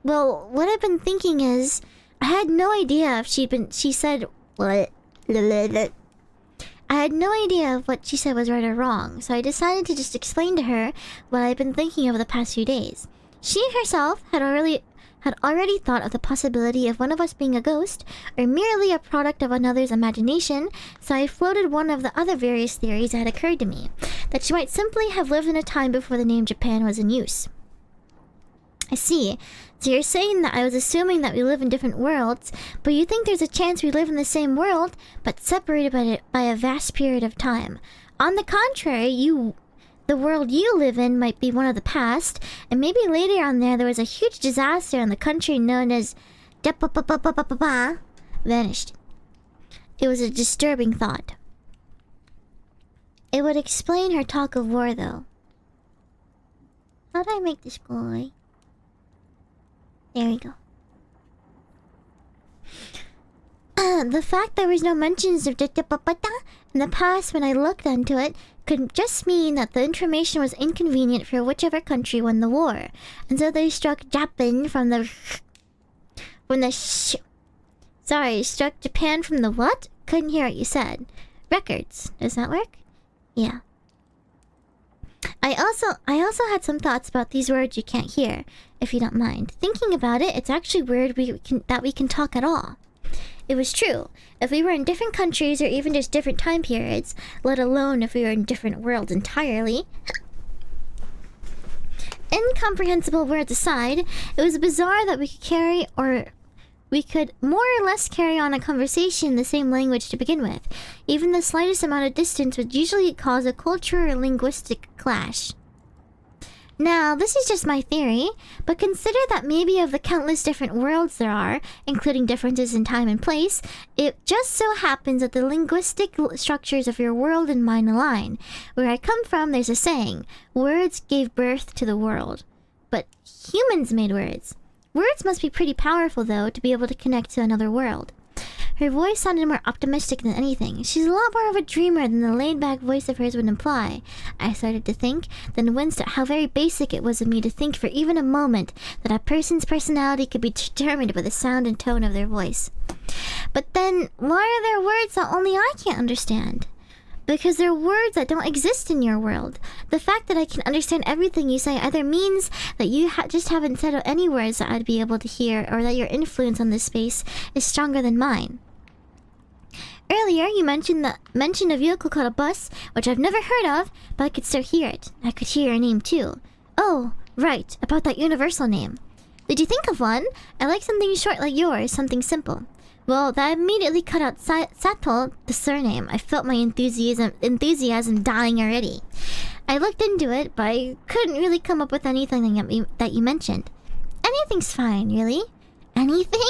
Well, what I've been thinking is, I had no idea if she said, what? I had no idea if what she said was right or wrong, so I decided to just explain to her what I've been thinking over the past few days. She herself had already thought of the possibility of one of us being a ghost, or merely a product of another's imagination, so I floated one of the other various theories that had occurred to me, that she might simply have lived in a time before the name Japan was in use. I see. So you're saying that I was assuming that we live in different worlds, but you think there's a chance we live in the same world, but separated by a vast period of time. On the contrary, the world you live in might be one of the past, and maybe later on there was a huge disaster and the country known as vanished. It was a disturbing thought. It would explain her talk of war, though. How do I make this go away? There we go. The fact there was no mentions of in the past when I looked into it could just mean that the information was inconvenient for whichever country won the war, and so they struck Japan from the struck Japan from the what? Couldn't hear what you said. Records. Does that work? Yeah. I also had some thoughts about these words you can't hear, if you don't mind. Thinking about it, it's actually weird that we can talk at all. It was true. If we were in different countries or even just different time periods, let alone if we were in different worlds entirely. Incomprehensible words aside, it was bizarre that we could more or less carry on a conversation in the same language to begin with. Even the slightest amount of distance would usually cause a cultural or linguistic clash. Now, this is just my theory, but consider that maybe of the countless different worlds there are, including differences in time and place, it just so happens that the linguistic structures of your world and mine align. Where I come from, there's a saying, words gave birth to the world. But humans made words. Words must be pretty powerful, though, to be able to connect to another world. Her voice sounded more optimistic than anything. She's a lot more of a dreamer than the laid-back voice of hers would imply. I started to think, then winced at how very basic it was of me to think for even a moment that a person's personality could be determined by the sound and tone of their voice. But then, why are there words that only I can't understand? Because they're words that don't exist in your world. The fact that I can understand everything you say either means that you just haven't said any words that I'd be able to hear, or that your influence on this space is stronger than mine. Earlier, you mentioned a vehicle called a bus, which I've never heard of, but I could still hear it. I could hear your name too. Oh, right, about that universal name. Did you think of one? I like something short like yours, something simple. Well, that immediately cut out Sato, the surname. I felt my enthusiasm dying already. I looked into it, but I couldn't really come up with anything that you mentioned. Anything's fine, really. Anything?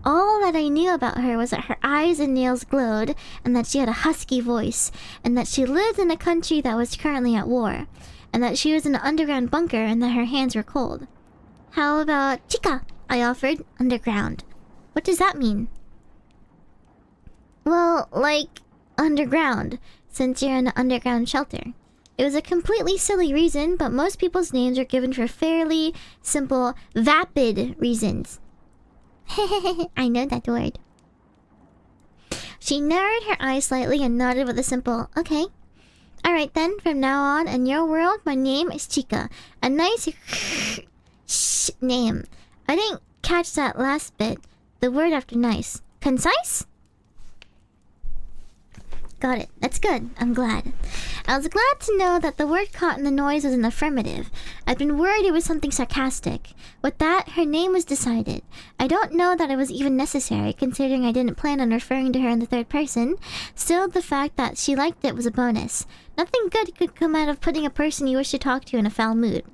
All that I knew about her was that her eyes and nails glowed, and that she had a husky voice, and that she lived in a country that was currently at war, and that she was in an underground bunker, and that her hands were cold. How about Chica? I offered. Underground. What does that mean? Well, like, underground, since you're in an underground shelter. It was a completely silly reason, but most people's names are given for fairly simple, vapid reasons. I know that word. She narrowed her eyes slightly and nodded with a simple, okay. Alright then, from now on, in your world, my name is Chica. A nice name. I didn't catch that last bit. The word after nice. Concise? Got it. That's good. I'm glad. I was glad to know that the word caught in the noise was an affirmative. I'd been worried it was something sarcastic. With that, her name was decided. I don't know that it was even necessary, considering I didn't plan on referring to her in the third person. Still, the fact that she liked it was a bonus. Nothing good could come out of putting a person you wish to talk to in a foul mood.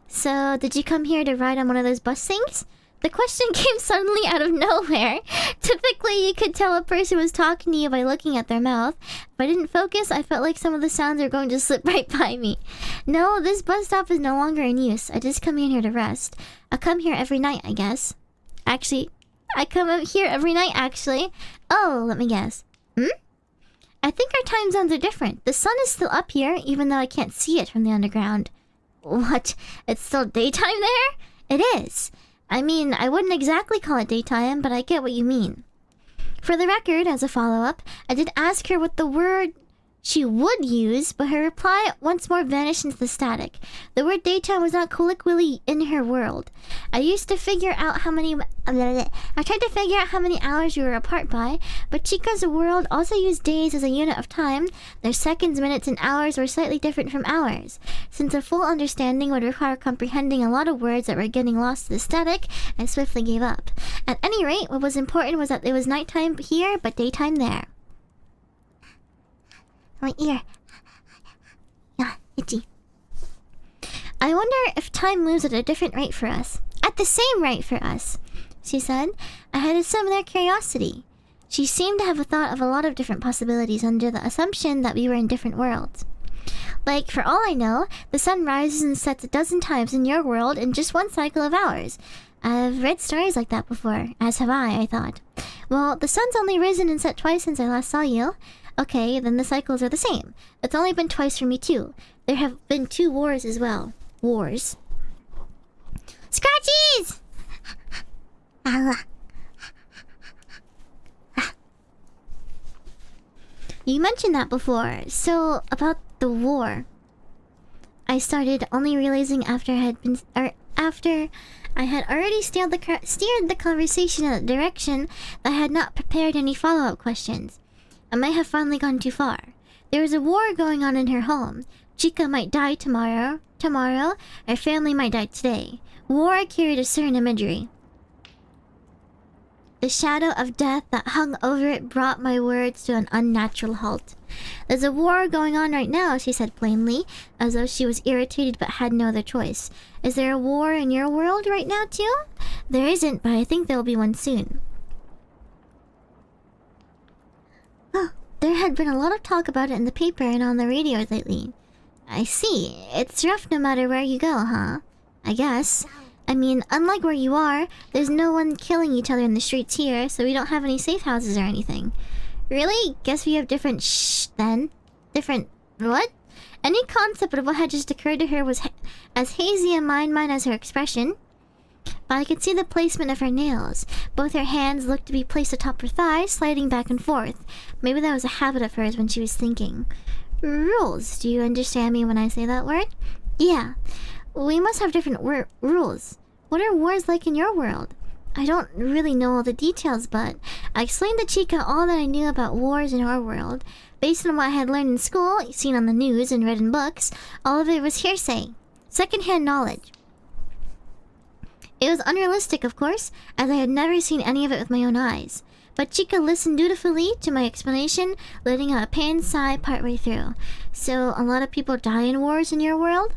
So, did you come here to ride on one of those bus things? The question came suddenly out of nowhere. Typically, you could tell a person was talking to you by looking at their mouth. If I didn't focus, I felt like some of the sounds were going to slip right by me. No, this bus stop is no longer in use. I just come in here to rest. I come here every night, I guess. Actually, I come up here every night, actually. Oh, let me guess. I think our time zones are different. The sun is still up here, even though I can't see it from the underground. What? It's still daytime there? It is. I mean, I wouldn't exactly call it daytime, but I get what you mean. For the record, as a follow-up, I did ask her what the word she would use, but her reply once more vanished into the static. The word daytime was not colloquially in her world. I tried to figure out how many hours we were apart by, but Chica's world also used days as a unit of time. Their seconds, minutes, and hours were slightly different from ours. Since a full understanding would require comprehending a lot of words that were getting lost to the static, I swiftly gave up. At any rate, what was important was that it was nighttime here, but daytime there. My ear. Yeah, itchy. I wonder if time moves at a different rate for us. At the same rate for us, she said. I had a similar curiosity. She seemed to have a thought of a lot of different possibilities under the assumption that we were in different worlds. Like, for all I know, the sun rises and sets a dozen times in your world in just one cycle of hours. I've read stories like that before, as have I thought. Well, the sun's only risen and set twice since I last saw you. Okay, then the cycles are the same. It's only been twice for me too. There have been 2 wars as well. Wars. Scratchies! You mentioned that before. So, about the war. I started only realizing after I had already steered the conversation in a direction that I had not prepared any follow-up questions. I might have finally gone too far. There is a war going on in her home. Chica might die tomorrow. Her family might die today. War carried a certain imagery. The shadow of death that hung over it brought my words to an unnatural halt. There's a war going on right now, she said plainly, as though she was irritated but had no other choice. Is there a war in your world right now too? There isn't, but I think there will be one soon. There had been a lot of talk about it in the paper and on the radio lately. I see. It's rough no matter where you go, huh? I guess. I mean, unlike where you are, there's no one killing each other in the streets here, so we don't have any safe houses or anything. Really? Guess we have different then? Different what? Any concept of what had just occurred to her was as hazy in my mind as her expression. But I could see the placement of her nails. Both her hands looked to be placed atop her thighs, sliding back and forth. Maybe that was a habit of hers when she was thinking. Rules. Do you understand me when I say that word? Yeah. We must have different rules. What are wars like in your world? I don't really know all the details, but I explained to Chica all that I knew about wars in our world. Based on what I had learned in school, seen on the news, and read in books, all of it was hearsay. Second-hand knowledge. It was unrealistic, of course, as I had never seen any of it with my own eyes. But Chica listened dutifully to my explanation, letting out a pained sigh partway through. So, a lot of people die in wars in your world?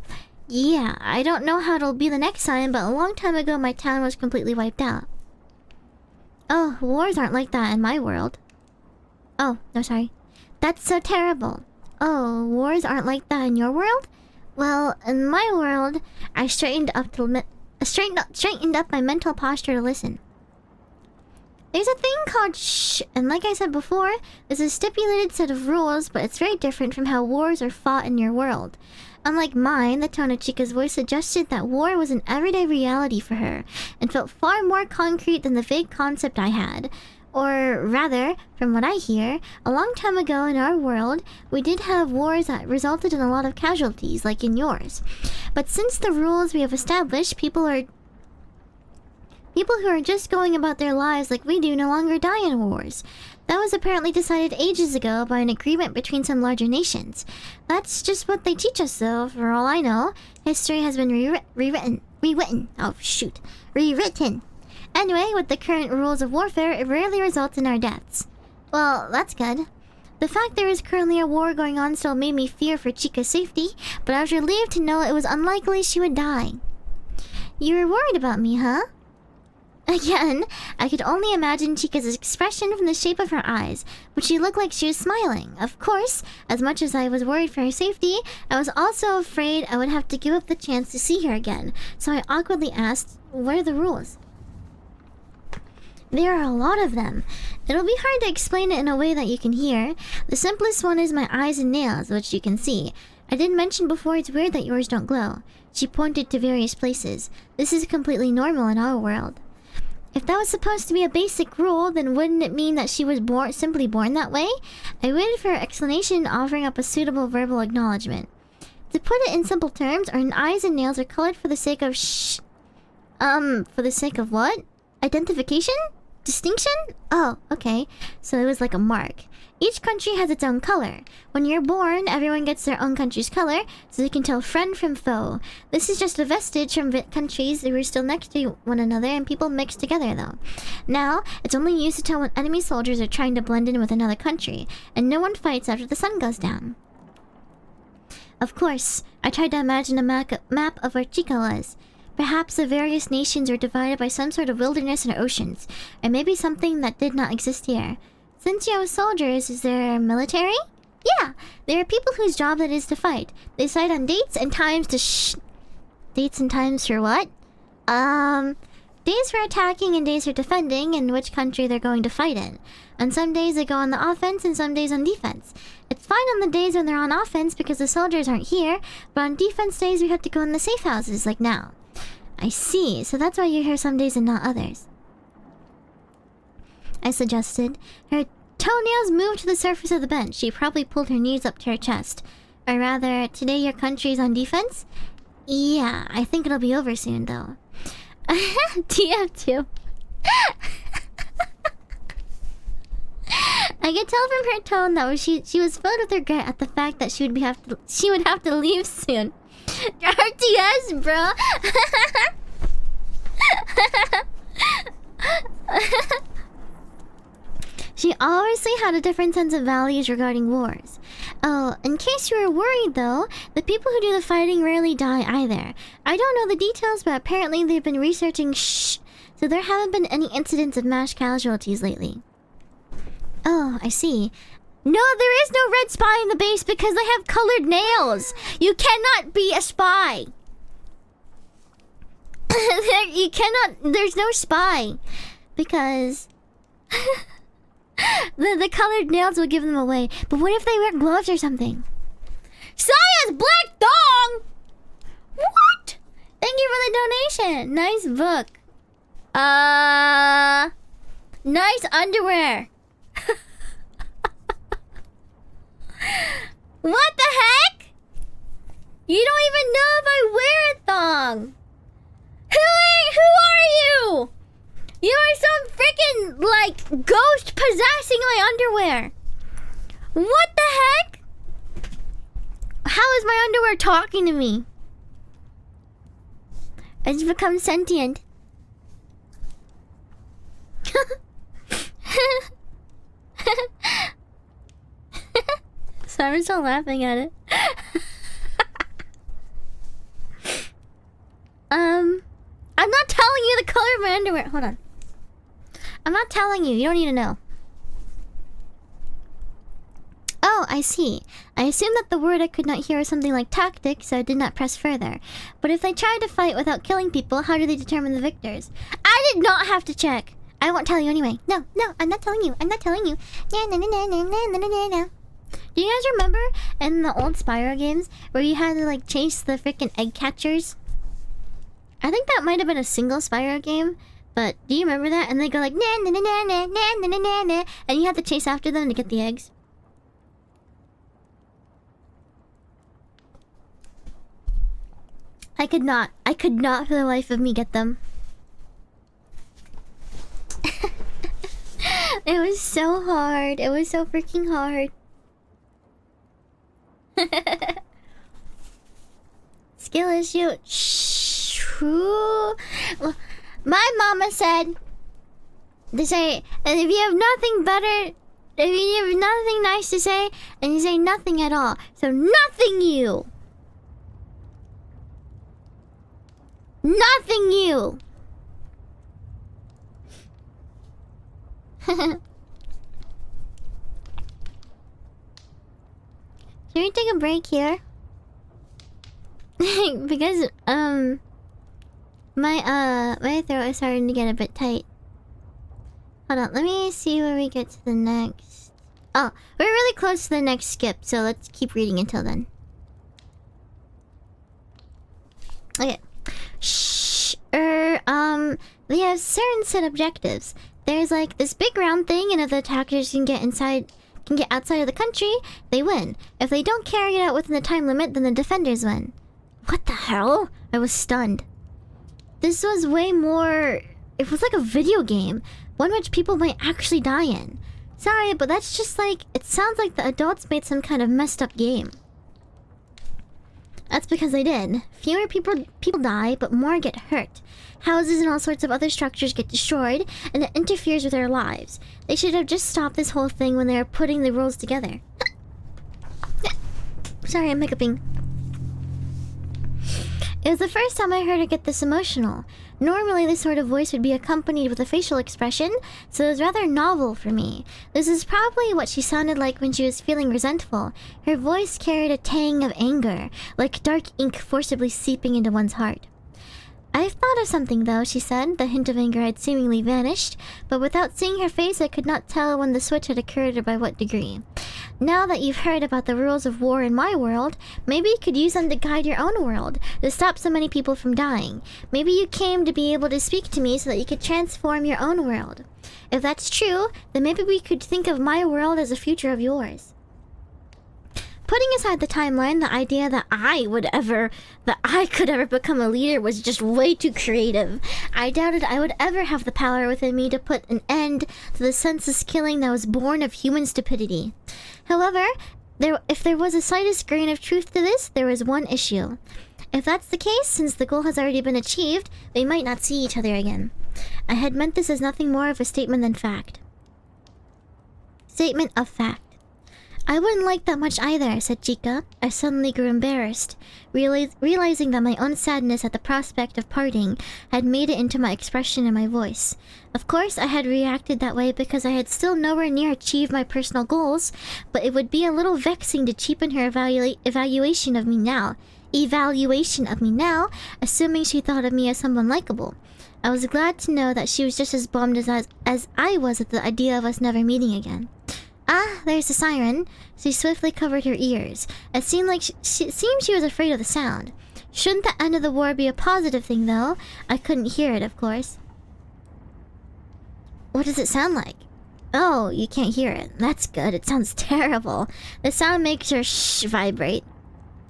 Yeah, I don't know how it'll be the next time, but a long time ago my town was completely wiped out. Oh, wars aren't like that in my world. Oh, no, sorry. That's so terrible. Oh, wars aren't like that in your world? Well, in my world, I straightened up my mental posture to listen. There's a thing called shh, and like I said before, there's a stipulated set of rules, but it's very different from how wars are fought in your world. Unlike mine, the tone of Chica's voice suggested that war was an everyday reality for her, and felt far more concrete than the vague concept I had. Or rather, from what I hear, a long time ago in our world, we did have wars that resulted in a lot of casualties, like in yours. But since the rules we have established, people People who are just going about their lives like we do no longer die in wars. That was apparently decided ages ago by an agreement between some larger nations. That's just what they teach us, though. For all I know, history has been rewritten. Oh, shoot. Rewritten. Anyway, with the current rules of warfare, it rarely results in our deaths. Well, that's good. The fact there is currently a war going on still made me fear for Chica's safety, but I was relieved to know it was unlikely she would die. You were worried about me, huh? Again, I could only imagine Chica's expression from the shape of her eyes, but she looked like she was smiling. Of course, as much as I was worried for her safety, I was also afraid I would have to give up the chance to see her again, so I awkwardly asked, what are the rules? There are a lot of them. It'll be hard to explain it in a way that you can hear. The simplest one is my eyes and nails, which you can see. I did mention before it's weird that yours don't glow. She pointed to various places. This is completely normal in our world. If that was supposed to be a basic rule, then wouldn't it mean that she was simply born that way? I waited for her explanation, offering up a suitable verbal acknowledgement. To put it in simple terms, our eyes and nails are colored for the sake of for the sake of what? Identification? Distinction? Oh, okay. So it was like a mark. Each country has its own color. When you're born, everyone gets their own country's color, so they can tell friend from foe. This is just a vestige from countries that were still next to one another and people mixed together, though. Now, it's only used to tell when enemy soldiers are trying to blend in with another country, and no one fights after the sun goes down. Of course, I tried to imagine a map of where Chica was. Perhaps the various nations are divided by some sort of wilderness and oceans, or maybe something that did not exist here. Since you have soldiers, is there military? Yeah, there are people whose job it is to fight. They decide on dates and times to Dates and times for what? Days for attacking and days for defending, and which country they're going to fight in. On some days they go on the offense and some days on defense. It's fine on the days when they're on offense because the soldiers aren't here, but on defense days we have to go in the safe houses, like now. I see, so that's why you're here some days and not others. I suggested. Her toenails moved to the surface of the bench. She probably pulled her knees up to her chest. Or rather, today your country's on defense? Yeah, I think it'll be over soon, though. TF2. I could tell from her tone that she was filled with regret at the fact that she would have to leave soon. RTS, bro. She obviously had a different sense of values regarding wars. Oh, in case you were worried though, the people who do the fighting rarely die either. I don't know the details, but apparently they've been researching so there haven't been any incidents of mass casualties lately. Oh, I see. No, there is no red spy in the base because they have colored nails. You cannot be a spy. You cannot, there's no spy. Because the colored nails would give them away. But what if they wear gloves or something? Saya's black dong! What? Thank you for the donation. Nice book. Nice underwear. What the heck? You don't even know if I wear a thong. Who are you? You are some freaking, like, ghost possessing my underwear. What the heck? How is my underwear talking to me? It's become sentient. So I'm still laughing at it. I'm not telling you the color of my underwear. Hold on. I'm not telling you. You don't need to know. Oh, I see. I assumed that the word I could not hear was something like tactic, so I did not press further. But if they tried to fight without killing people, how do they determine the victors? I did not have to check. I won't tell you anyway. No, I'm not telling you. I'm not telling you. No. Do you guys remember in the old Spyro games where you had to like chase the freaking egg catchers? I think that might have been a single Spyro game, but do you remember that? And they go like na, and you have to chase after them to get the eggs. I could not for the life of me get them. It was so hard. It was so freaking hard. Skill issue. True. My mama said to say, and if you have nothing better, if you have nothing nice to say, and you say nothing at all. So nothing you. Nothing you. Can we take a break here? Because my throat is starting to get a bit tight. Hold on, let me see where we get to the next. Oh, we're really close to the next skip, so let's keep reading until then. Okay. We have certain set objectives. There's like this big round thing, and if the attackers can get outside of the country, they win. If they don't carry it out within the time limit, then the defenders win. What the hell? I was stunned. This was way more... It was like a video game, one which people might actually die in. Sorry, but that's just like... It sounds like the adults made some kind of messed up game. That's because they did. Fewer people die, but more get hurt. Houses and all sorts of other structures get destroyed, and it interferes with their lives. They should have just stopped this whole thing when they were putting the rules together. Sorry, I'm hiccuping. It was the first time I heard her get this emotional. Normally, this sort of voice would be accompanied with a facial expression, so it was rather novel for me. This is probably what she sounded like when she was feeling resentful. Her voice carried a tang of anger, like dark ink forcibly seeping into one's heart. "I've thought of something, though," she said. The hint of anger had seemingly vanished, but without seeing her face, I could not tell when the switch had occurred or by what degree. "Now that you've heard about the rules of war in my world, maybe you could use them to guide your own world, to stop so many people from dying. Maybe you came to be able to speak to me so that you could transform your own world. If that's true, then maybe we could think of my world as a future of yours." Putting aside the timeline, the idea that I could ever become a leader was just way too creative. I doubted I would ever have the power within me to put an end to the senseless killing that was born of human stupidity. However, if there was the slightest grain of truth to this, there was one issue. If that's the case, since the goal has already been achieved, we might not see each other again. I had meant this as nothing more of a statement than fact. Statement of fact. "I wouldn't like that much either," said Chica. I suddenly grew embarrassed, realizing that my own sadness at the prospect of parting had made it into my expression and my voice. Of course, I had reacted that way because I had still nowhere near achieved my personal goals, but it would be a little vexing to cheapen her evaluation of me now, assuming she thought of me as someone likable. I was glad to know that she was just as bummed as I was at the idea of us never meeting again. Ah, there's the siren. She swiftly covered her ears. It seemed like she was afraid of the sound. Shouldn't the end of the war be a positive thing, though? I couldn't hear it, of course. What does it sound like? Oh, you can't hear it. That's good. It sounds terrible. The sound makes your vibrate.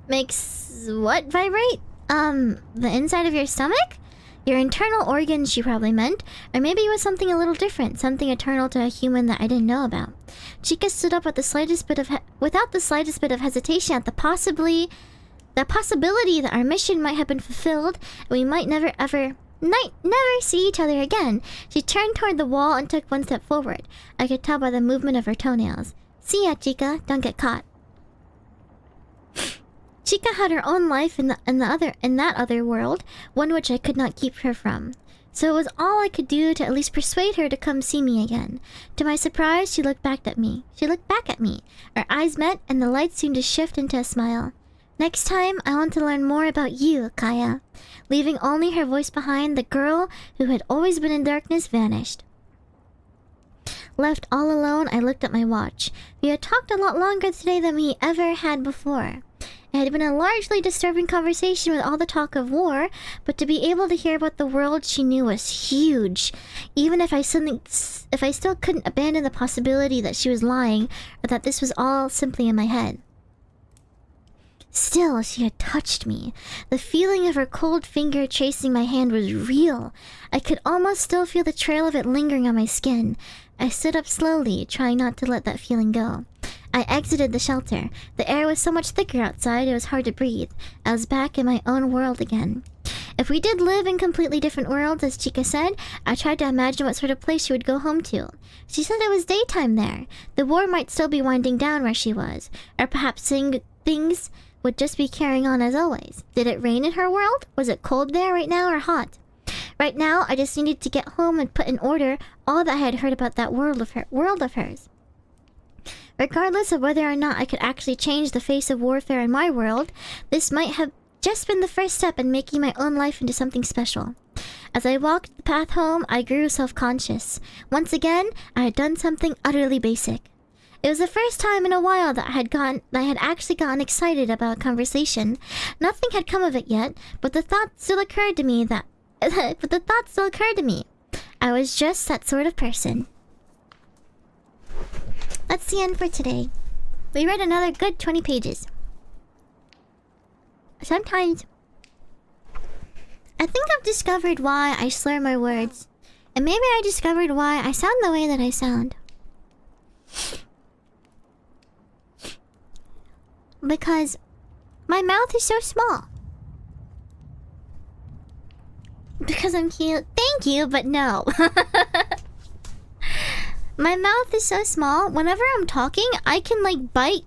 Makes what vibrate? The inside of your stomach? Your internal organs, she probably meant. Or maybe it was something a little different, something eternal to a human that I didn't know about. Chica stood up without the slightest bit of hesitation at the possibility that our mission might have been fulfilled, and we might never see each other again. She turned toward the wall and took one step forward. I could tell by the movement of her toenails. "See ya, Chica. Don't get caught." Chica had her own life in that other world, one which I could not keep her from. So it was all I could do to at least persuade her to come see me again. To my surprise, she looked back at me. Our eyes met, and the light seemed to shift into a smile. "Next time, I want to learn more about you, Kaya." Leaving only her voice behind, the girl who had always been in darkness vanished. Left all alone, I looked at my watch. We had talked a lot longer today than we ever had before. It had been a largely disturbing conversation with all the talk of war, but to be able to hear about the world she knew was huge. Even if I still couldn't abandon the possibility that she was lying, or that this was all simply in my head. Still, she had touched me. The feeling of her cold finger tracing my hand was real. I could almost still feel the trail of it lingering on my skin. I stood up slowly, trying not to let that feeling go. I exited the shelter. The air was so much thicker outside, it was hard to breathe. I was back in my own world again. If we did live in completely different worlds, as Chica said, I tried to imagine what sort of place she would go home to. She said it was daytime there. The war might still be winding down where she was. Or perhaps things would just be carrying on as always. Did it rain in her world? Was it cold there right now or hot? Right now, I just needed to get home and put in order all that I had heard about that world of hers. Regardless of whether or not I could actually change the face of warfare in my world, this might have just been the first step in making my own life into something special. As I walked the path home, I grew self-conscious. Once again, I had done something utterly basic. It was the first time in a while that I had actually gotten excited about a conversation. Nothing had come of it yet, but the thought still occurred to me. I was just that sort of person. That's the end for today. We read another good 20 pages. Sometimes I think I've discovered why I slur my words. And maybe I discovered why I sound the way that I sound. Because my mouth is so small. Because I'm cute. Thank you, but no. My mouth is so small. Whenever I'm talking, I can like bite.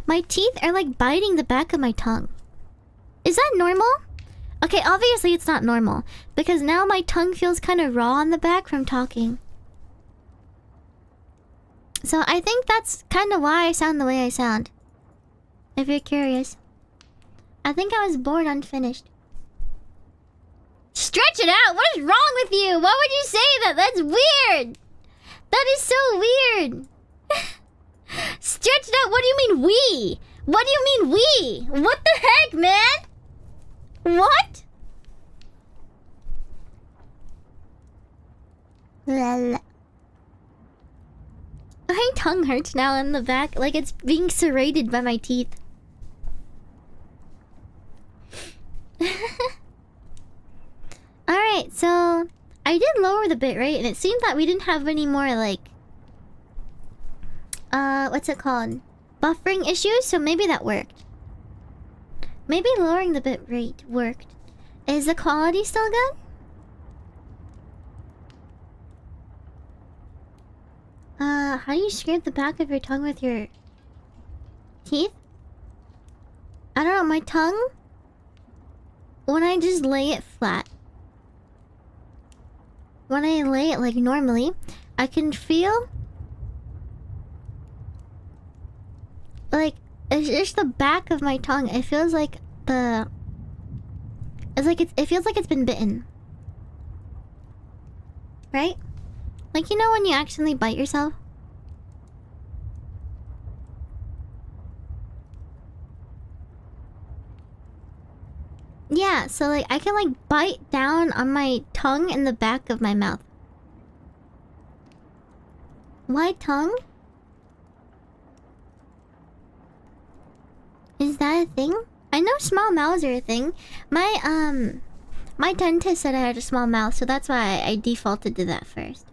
My teeth are like biting the back of my tongue. Is that normal? Okay, obviously it's not normal. Because now my tongue feels kind of raw on the back from talking. So I think that's kind of why I sound the way I sound. If you're curious. I think I was born unfinished. Stretch it out! What is wrong with you? Why would you say that? That's weird! That is so weird! Stretch it out! What do you mean we? What do you mean we? What the heck, man? What? My tongue hurts now in the back, like it's being serrated by my teeth. Alright, so I did lower the bitrate, and it seemed that we didn't have any more, like... what's it called? Buffering issues, so maybe that worked. Maybe lowering the bitrate worked. Is the quality still good? How do you scrape the back of your tongue with your teeth? I don't know, my tongue? When I just lay it flat. When I lay it like normally, I can feel... like, it's just the back of my tongue. It feels like the... it feels like it's been bitten. Right? Like, you know when you accidentally bite yourself? Yeah, so like, I can like bite down on my tongue in the back of my mouth. Why tongue? Is that a thing? I know small mouths are a thing. My dentist said I had a small mouth, so that's why I defaulted to that first.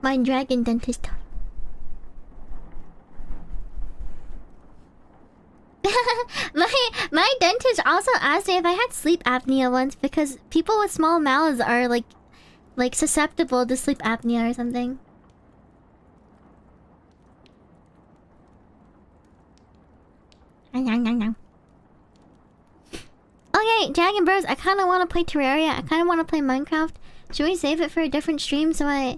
My dragon dentist. my dentist also asked me if I had sleep apnea once, because people with small mouths are like susceptible to sleep apnea or something. Okay, Dragon Bros, I kind of want to play Terraria. I kind of want to play Minecraft. Should we save it for a different stream so I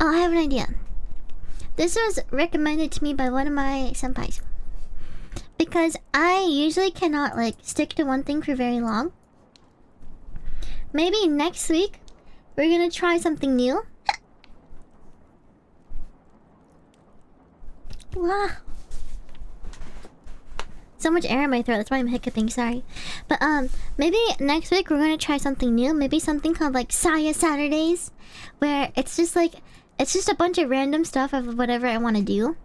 have an idea. This was recommended to me by one of my senpais. Because I usually cannot like stick to one thing for very long. Maybe next week we're gonna try something new. Wow. So much air in my throat, that's why I'm hiccuping, sorry. But maybe next week we're gonna try something new. Maybe something called like Saya Saturdays, where it's just a bunch of random stuff of whatever I want to do.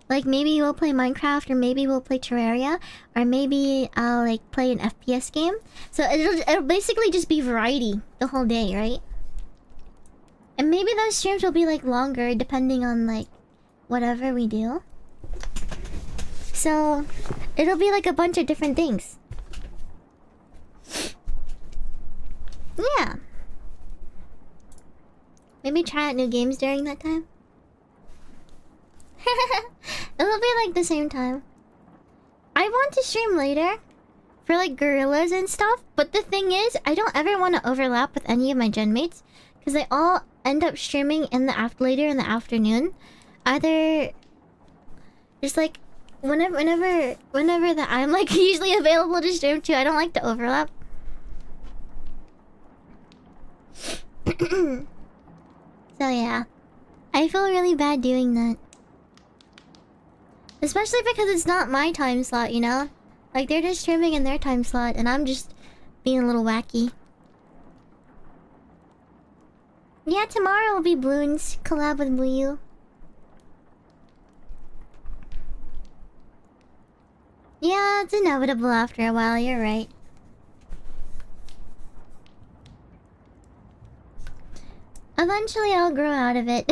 Like maybe we'll play Minecraft, or maybe we'll play Terraria, or maybe I'll like play an FPS game. So it'll basically just be variety the whole day, right? And maybe those streams will be like longer depending on like whatever we do. So it'll be like a bunch of different things. Yeah. Maybe try out new games during that time. It'll be like the same time. I want to stream later for like gorillas and stuff, but the thing is, I don't ever want to overlap with any of my gen mates because they all end up streaming in the later in the afternoon. Either just like whenever that I'm like usually available to stream too. I don't like to overlap. So yeah, I feel really bad doing that. Especially because it's not my time slot, you know? Like, they're just streaming in their time slot, and I'm just being a little wacky. Yeah, tomorrow will be Bloons collab with Blue. Yeah, it's inevitable after a while, you're right. Eventually I'll grow out of it.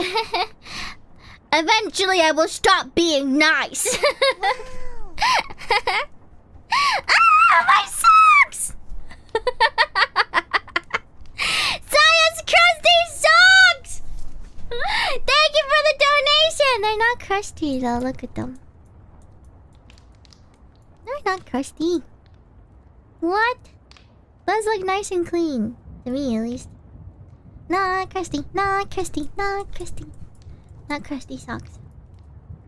Eventually I will stop being nice. Ah, my socks! Science crusty socks! Thank you for the donation! They're not crusty though, look at them. They're not crusty. What? Those look nice and clean. To me at least. Not crusty, not crusty, not crusty. Not crusty socks.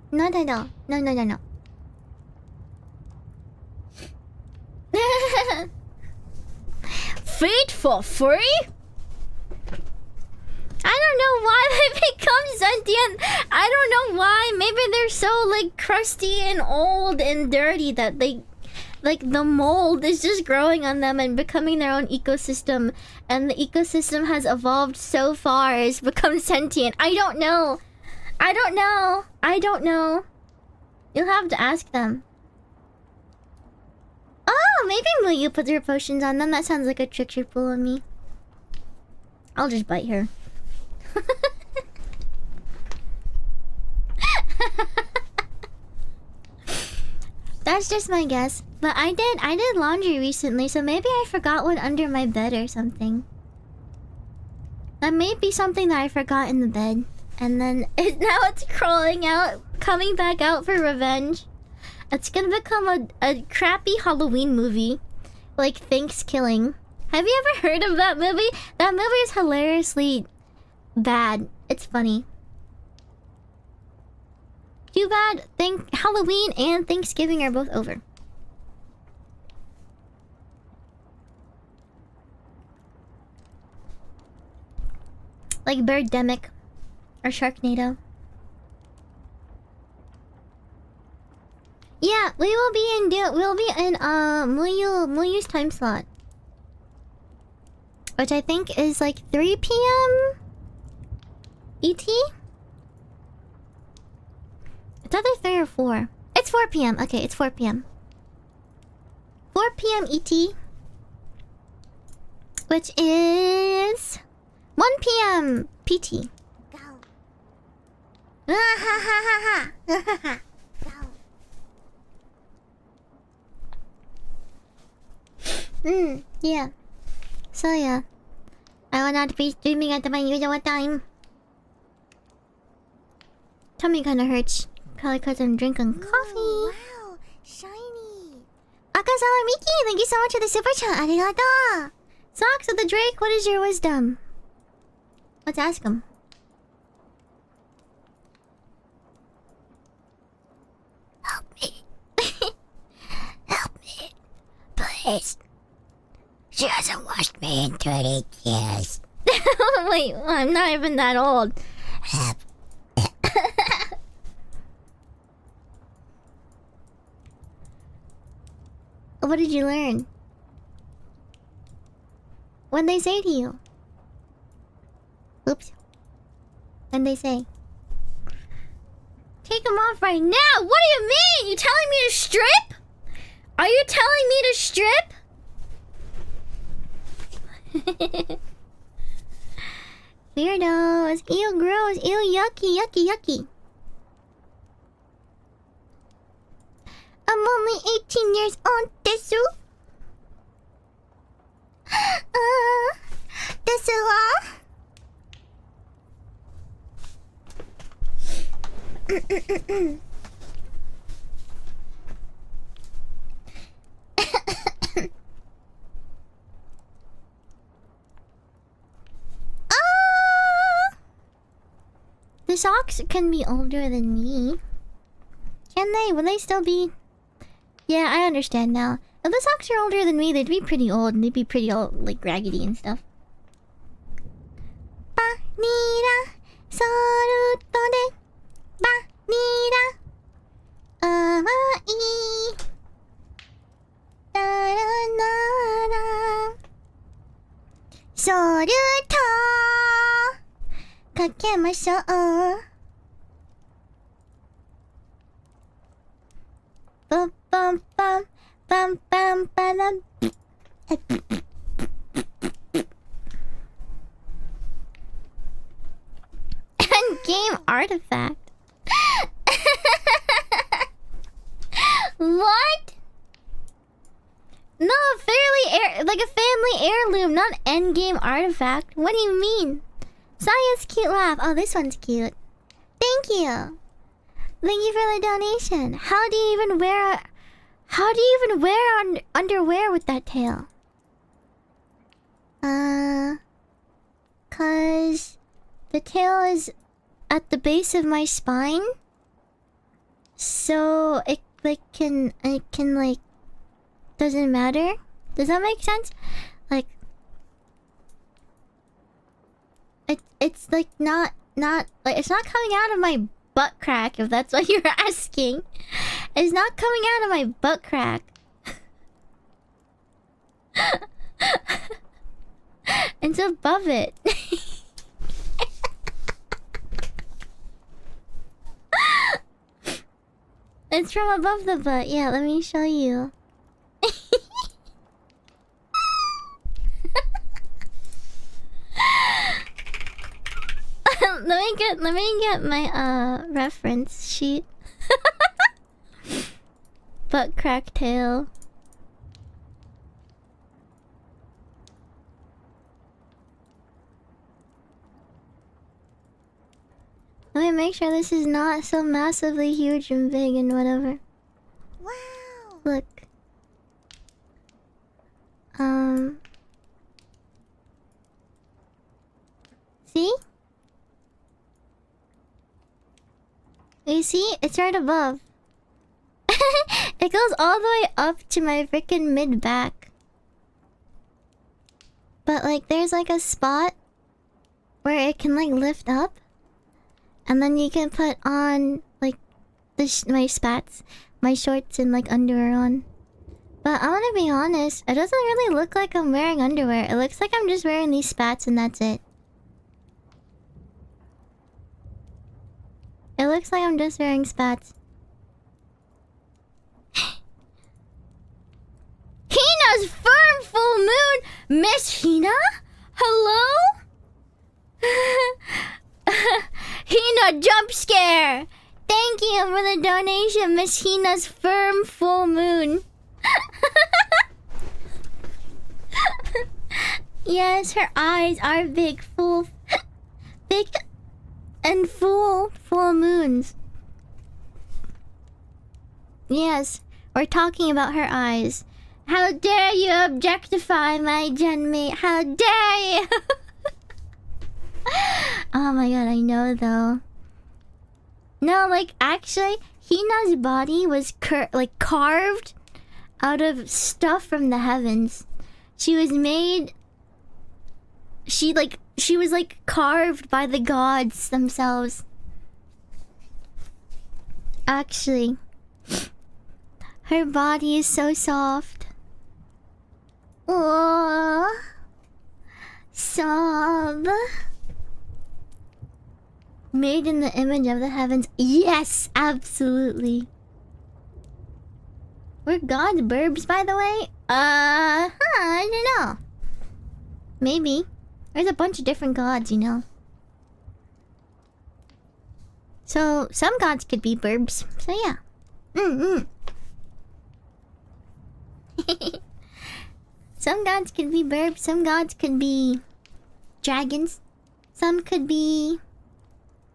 No, no, no. No, no, no, no. Feet for free? I don't know why they become sentient. I don't know why. Maybe they're so like crusty and old and dirty that they... Like the mold is just growing on them and becoming their own ecosystem. And the ecosystem has evolved so far as become sentient. I don't know. I don't know. I don't know. You'll have to ask them. Oh, maybe Muyu put their potions on them. That sounds like a trick you're pulling me. I'll just bite her. That's just my guess. But I did laundry recently, so maybe I forgot one under my bed or something. That may be something that I forgot in the bed. And then now it's crawling out, coming back out for revenge. It's gonna become a crappy Halloween movie. Like Thanksgiving. Have you ever heard of that movie? That movie is hilariously bad. It's funny. Too bad Halloween and Thanksgiving are both over. Like Birdemic or Sharknado. Yeah, we'll be in Muyu's time slot. Which I think is like 3 PM ET? It's either 3 or 4. It's 4 PM. Okay, it's 4 PM. 4 PM ET. Which is 1 PM PT. Go. Ah ha ha ha ha. Go. Yeah. So yeah. I will not be streaming at my usual time. Tummy kinda hurts. Probably because I'm drinking coffee. Ooh, wow, shiny. Akazawa Miki, thank you so much for the super chat. Arigato. Socks of the Drake, what is your wisdom? Let's ask him. Help me. Help me. Please. She hasn't washed me in 30 years. Wait, I'm not even that old. Help. What did you learn? What'd they say to you? Oops. What'd they say? take them off right now. What do you mean? You telling me to strip? Are you telling me to strip? Weirdos. Ew, gross. Ew, yucky, yucky, yucky. I'm only 18 years old, desu. Desu wa? The socks can be older than me. Can they? Will they still be? Yeah, I understand now. If the socks are older than me, they'd be pretty old and they'd be pretty old, like raggedy and stuff. Ba-ni-da, soru-to-de. Ba-ni-da, awai. Da-da-da-da. Soru-to かけましょう。パンパンパンパンパンパラン。Game artifact. What? No, like a family heirloom, not endgame artifact. What do you mean? Science cute laugh. Oh, this one's cute. Thank you. Thank you for the donation. How do you even wear underwear with that tail? Cause the tail is at the base of my spine. So it can doesn't matter. Does that make sense? Like it's like not like it's not coming out of my butt crack, if that's what you're asking. It's not coming out of my butt crack. It's above it. It's from above the butt. Yeah, let me show you. Let me get my reference sheet. Butt crack tail. Let me make sure this is not so massively huge and big and whatever. Wow. Look. See? You see? It's right above. It goes all the way up to my freaking mid-back. But like there's like a spot where it can like lift up. And then you can put on like my spats, my shorts and like underwear on. But I want to be honest, it doesn't really look like I'm wearing underwear. It looks like I'm just wearing these spats and that's it. It looks like I'm just wearing spats. Hina's firm full moon! Miss Hina? Hello? Hina jump scare! Thank you for the donation, Miss Hina's firm full moon. Yes, her eyes are big, big and full moons. Yes, we're talking about her eyes. How dare you objectify my genmate? How dare you? Oh my god, I know though. No, like actually, Hina's body was carved out of stuff from the heavens. She was made. She was like carved by the gods themselves. Actually, her body is so soft. Oh, sob. Made in the image of the heavens. Yes, absolutely. We're gods, burbs, by the way? I don't know. Maybe. There's a bunch of different gods, you know. So, some gods could be burbs. So, yeah. Some gods could be burbs. Some gods could be dragons. Some could be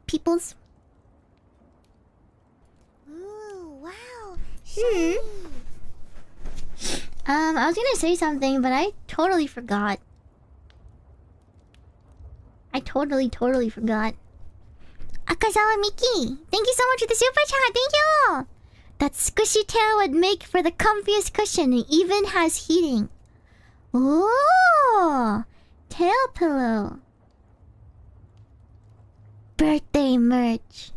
peoples. Ooh, wow. I was gonna say something, but I totally forgot. I totally forgot. Akazawa Miki, thank you so much for the super chat. Thank you. That squishy tail would make for the comfiest cushion and even has heating. Ooh, tail pillow. Birthday merch.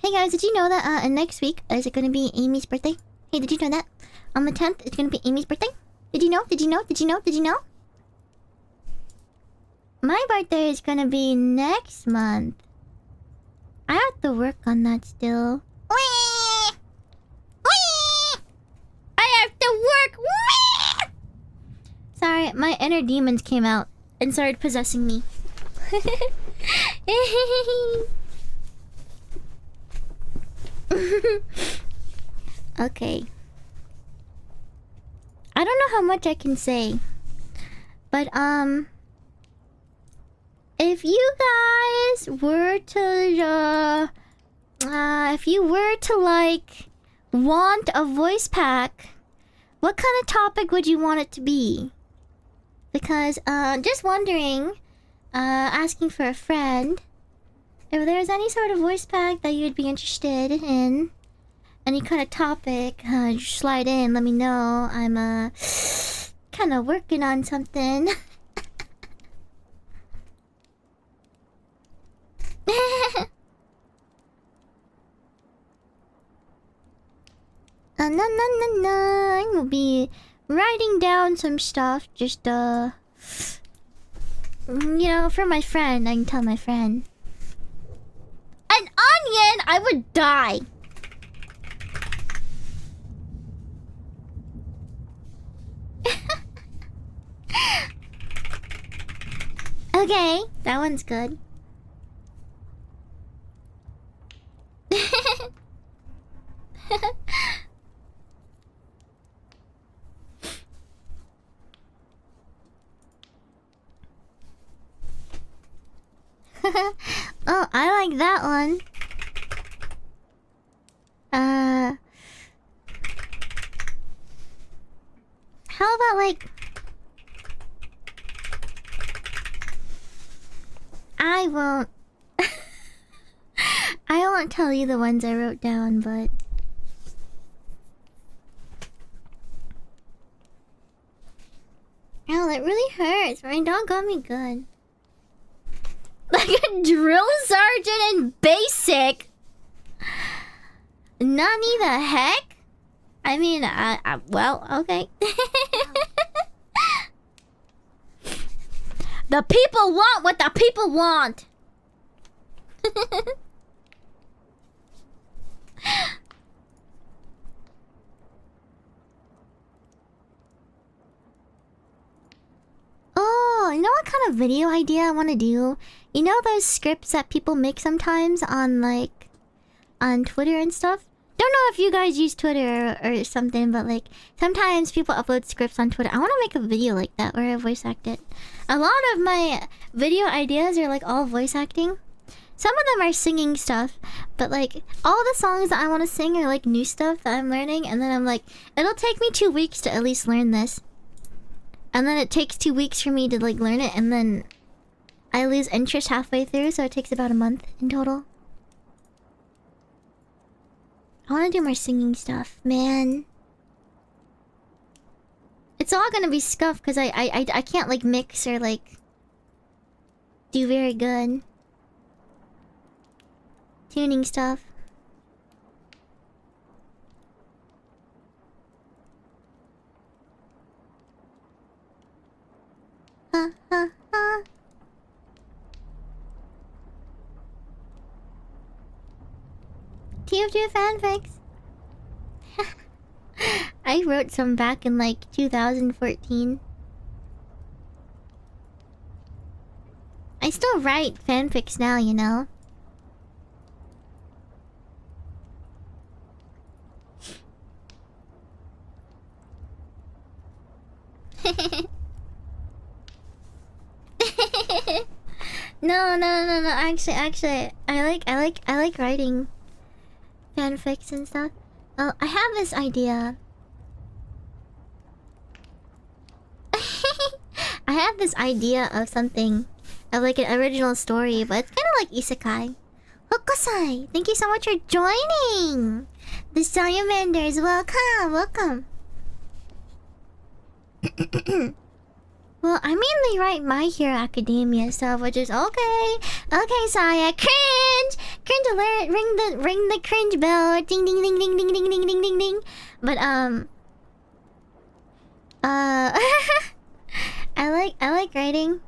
Hey guys, did you know that next week is it gonna be Amy's birthday? Hey, did you know that? On the 10th, it's gonna be Amy's birthday? Did you know? Did you know? Did you know? Did you know? My birthday is gonna be next month. I have to work on that still. Whee! Whee! I have to work! Whee! Sorry, my inner demons came out and started possessing me. Okay. I don't know how much I can say. But, if you guys were to, if you were to, like, want a voice pack, what kind of topic would you want it to be? Because, just wondering, asking for a friend, if there's any sort of voice pack that you'd be interested in, any kind of topic, just slide in, let me know. I'm, kind of working on something. I will be writing down some stuff, just, you know, for my friend. I can tell my friend. An onion? I would die. Okay, that one's good. Oh, I like that one. How about like... I won't... I won't tell you the ones I wrote down, but... Oh, that really hurts. My dog got me good. Like a drill sergeant in basic? Nani the heck? I mean, well, okay. The people want what the people want. Oh, you know what kind of video idea I want to do? You know those scripts that people make sometimes on, like, on Twitter and stuff? Don't know if you guys use Twitter or something, but, like, sometimes people upload scripts on Twitter. I want to make a video like that where I voice act it. A lot of my video ideas are, like, all voice acting. Some of them are singing stuff, but, like, all the songs that I want to sing are, like, new stuff that I'm learning, and then I'm like, it'll take me 2 weeks to at least learn this. And then it takes 2 weeks for me to, like, learn it, and then I lose interest halfway through, so it takes about a month in total. I want to do more singing stuff, man. It's all gonna be scuffed, because I can't, like, mix or, like, do very good. Tuning stuff. TF2 fanfics. I wrote some back in like 2014. I still write fanfics now, you know. No. Actually, I like writing fanfics and stuff. Oh, I have this idea. I have this idea of something, of like an original story, but it's kind of like isekai. Hokusai, thank you so much for joining. The Salamanders, welcome. Well, I mainly write My Hero Academia stuff, which is okay. Okay, Saya, cringe alert, ring the cringe bell, ding ding ding ding ding ding ding ding ding ding. But I like writing.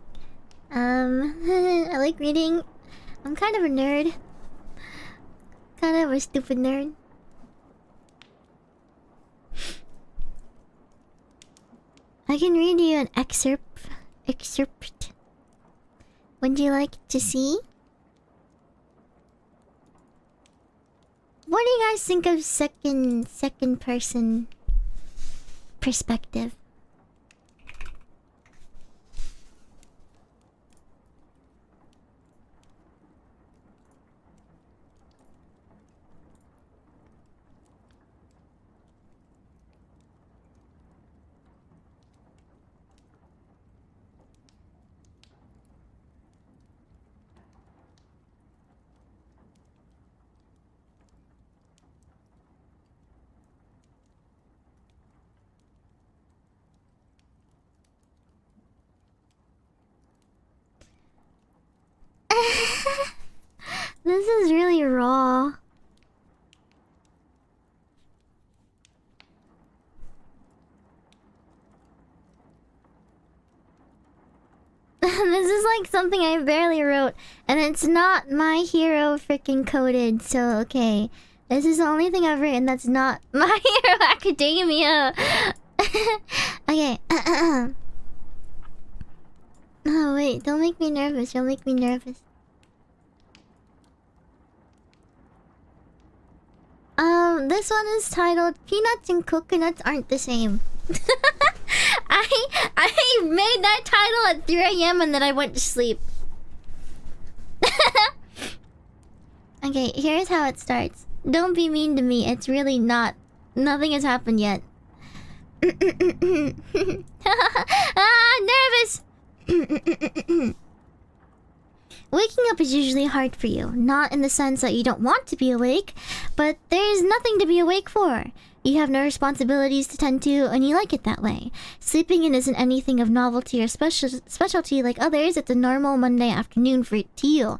I like reading. I'm kind of a nerd. Kind of a stupid nerd. I can read you an excerpt. Would you like to see? What do you guys think of second person perspective? This is really raw. This is like something I barely wrote, and it's not My Hero freaking coded, so okay. This is the only thing I've written that's not My Hero Academia. Okay. Oh wait, don't make me nervous. You'll make me nervous. This one is titled Peanuts and Coconuts Aren't the Same. I made that title at 3 AM and then I went to sleep. Okay, here's how it starts. Don't be mean to me, it's really not. Nothing has happened yet. Nervous! Waking up is usually hard for you, not in the sense that you don't want to be awake, but there's nothing to be awake for. You have no responsibilities to tend to, and you like it that way. Sleeping in isn't anything of novelty or specialty like others. It's a normal Monday afternoon to you.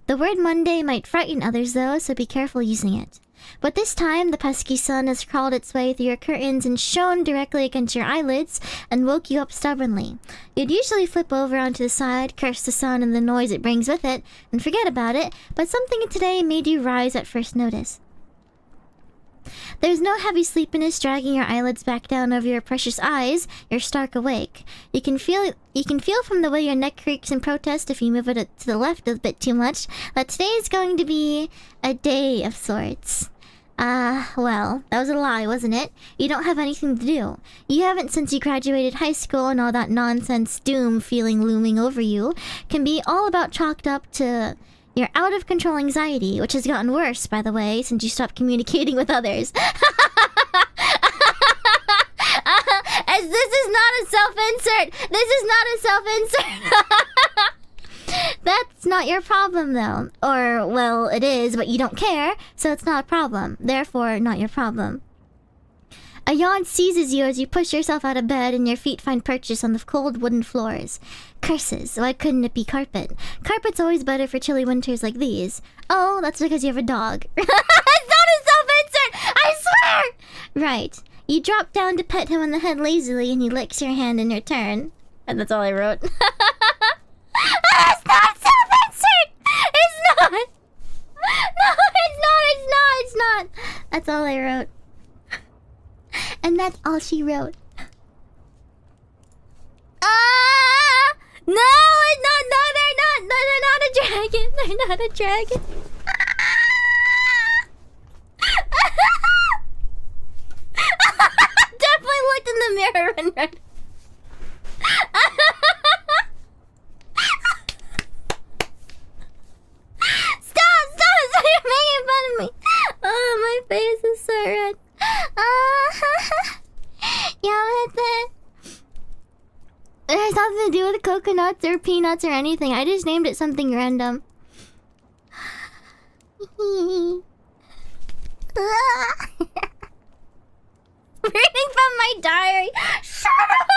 The word Monday might frighten others though, so be careful using it. But this time, the pesky sun has crawled its way through your curtains and shone directly against your eyelids and woke you up stubbornly. You'd usually flip over onto the side, curse the sun and the noise it brings with it, and forget about it, but something today made you rise at first notice. There's no heavy sleepiness dragging your eyelids back down over your precious eyes. You're stark awake. You can feel from the way your neck creaks in protest if you move it to the left a bit too much that today is going to be a day of sorts. Well, that was a lie, wasn't it? You don't have anything to do. You haven't since you graduated high school, and all that nonsense doom feeling looming over you can be all about chalked up to your out-of-control anxiety, which has gotten worse, by the way, since you stopped communicating with others. As this is not a self-insert! This is not a self-insert! That's not your problem, though. Or, well, it is, but you don't care, so it's not a problem. Therefore, not your problem. A yawn seizes you as you push yourself out of bed and your feet find purchase on the cold wooden floors. Curses, why couldn't it be carpet? Carpet's always better for chilly winters like these. Oh, that's because you have a dog. It's not a self-insert! I swear! Right. You drop down to pet him on the head lazily and he licks your hand in return. And that's all I wrote. It's not self-insert! It's not! No, it's not! that's all she wrote. Ah! No, it's not. No, they're not. No, they're not a dragon. They're not a dragon. Definitely looked in the mirror and read. Stop! You're making fun of me. Oh, my face is so red. Yeah, but it has nothing to do with coconuts or peanuts or anything. I just named it something random. Reading from my diary. Shut up!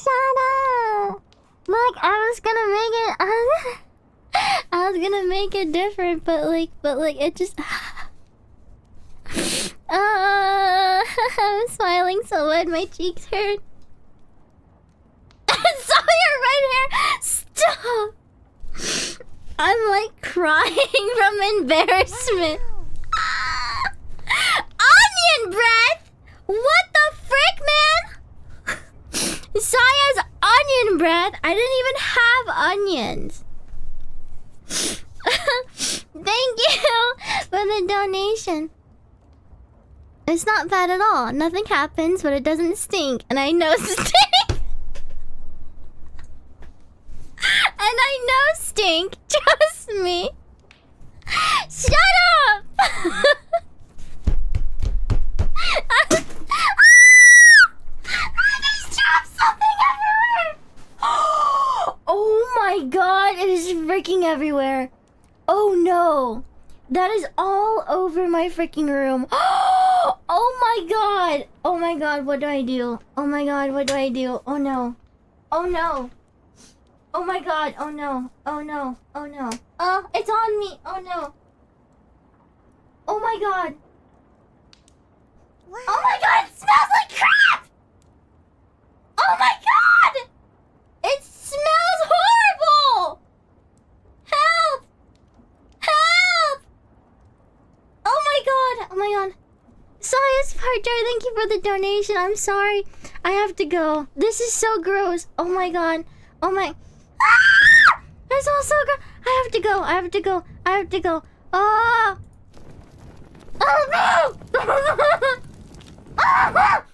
Shut up! Look, I was gonna make it different, but like it just. I'm smiling so bad my cheeks hurt. I saw your right hair. Stop! I'm like crying from embarrassment. Onion breath? What the frick, man? Saya's onion breath? I didn't even have onions. Thank you for the donation. It's not bad at all. Nothing happens, but it doesn't stink. And I know stink. And I know stink. Trust me. Shut up! I just dropped something everywhere! Oh my god, it is freaking everywhere. Oh no. That is all over my freaking room. Oh my god. Oh my god, what do I do? Oh my god, what do I do? Oh no. Oh no. Oh my god, oh no. Oh no. Oh no. Oh, it's on me. Oh no. Oh my god. Wow. Oh my god, it smells like crap! Oh my god! It smells horrible! Help! Help! Oh my god, oh my god. Saya's partner, thank you for the donation. I'm sorry. I have to go. This is so gross. Oh my god. Oh my... Ah! That's all so gross. I have to go. I have to go. I have to go. Oh! Oh no! Oh,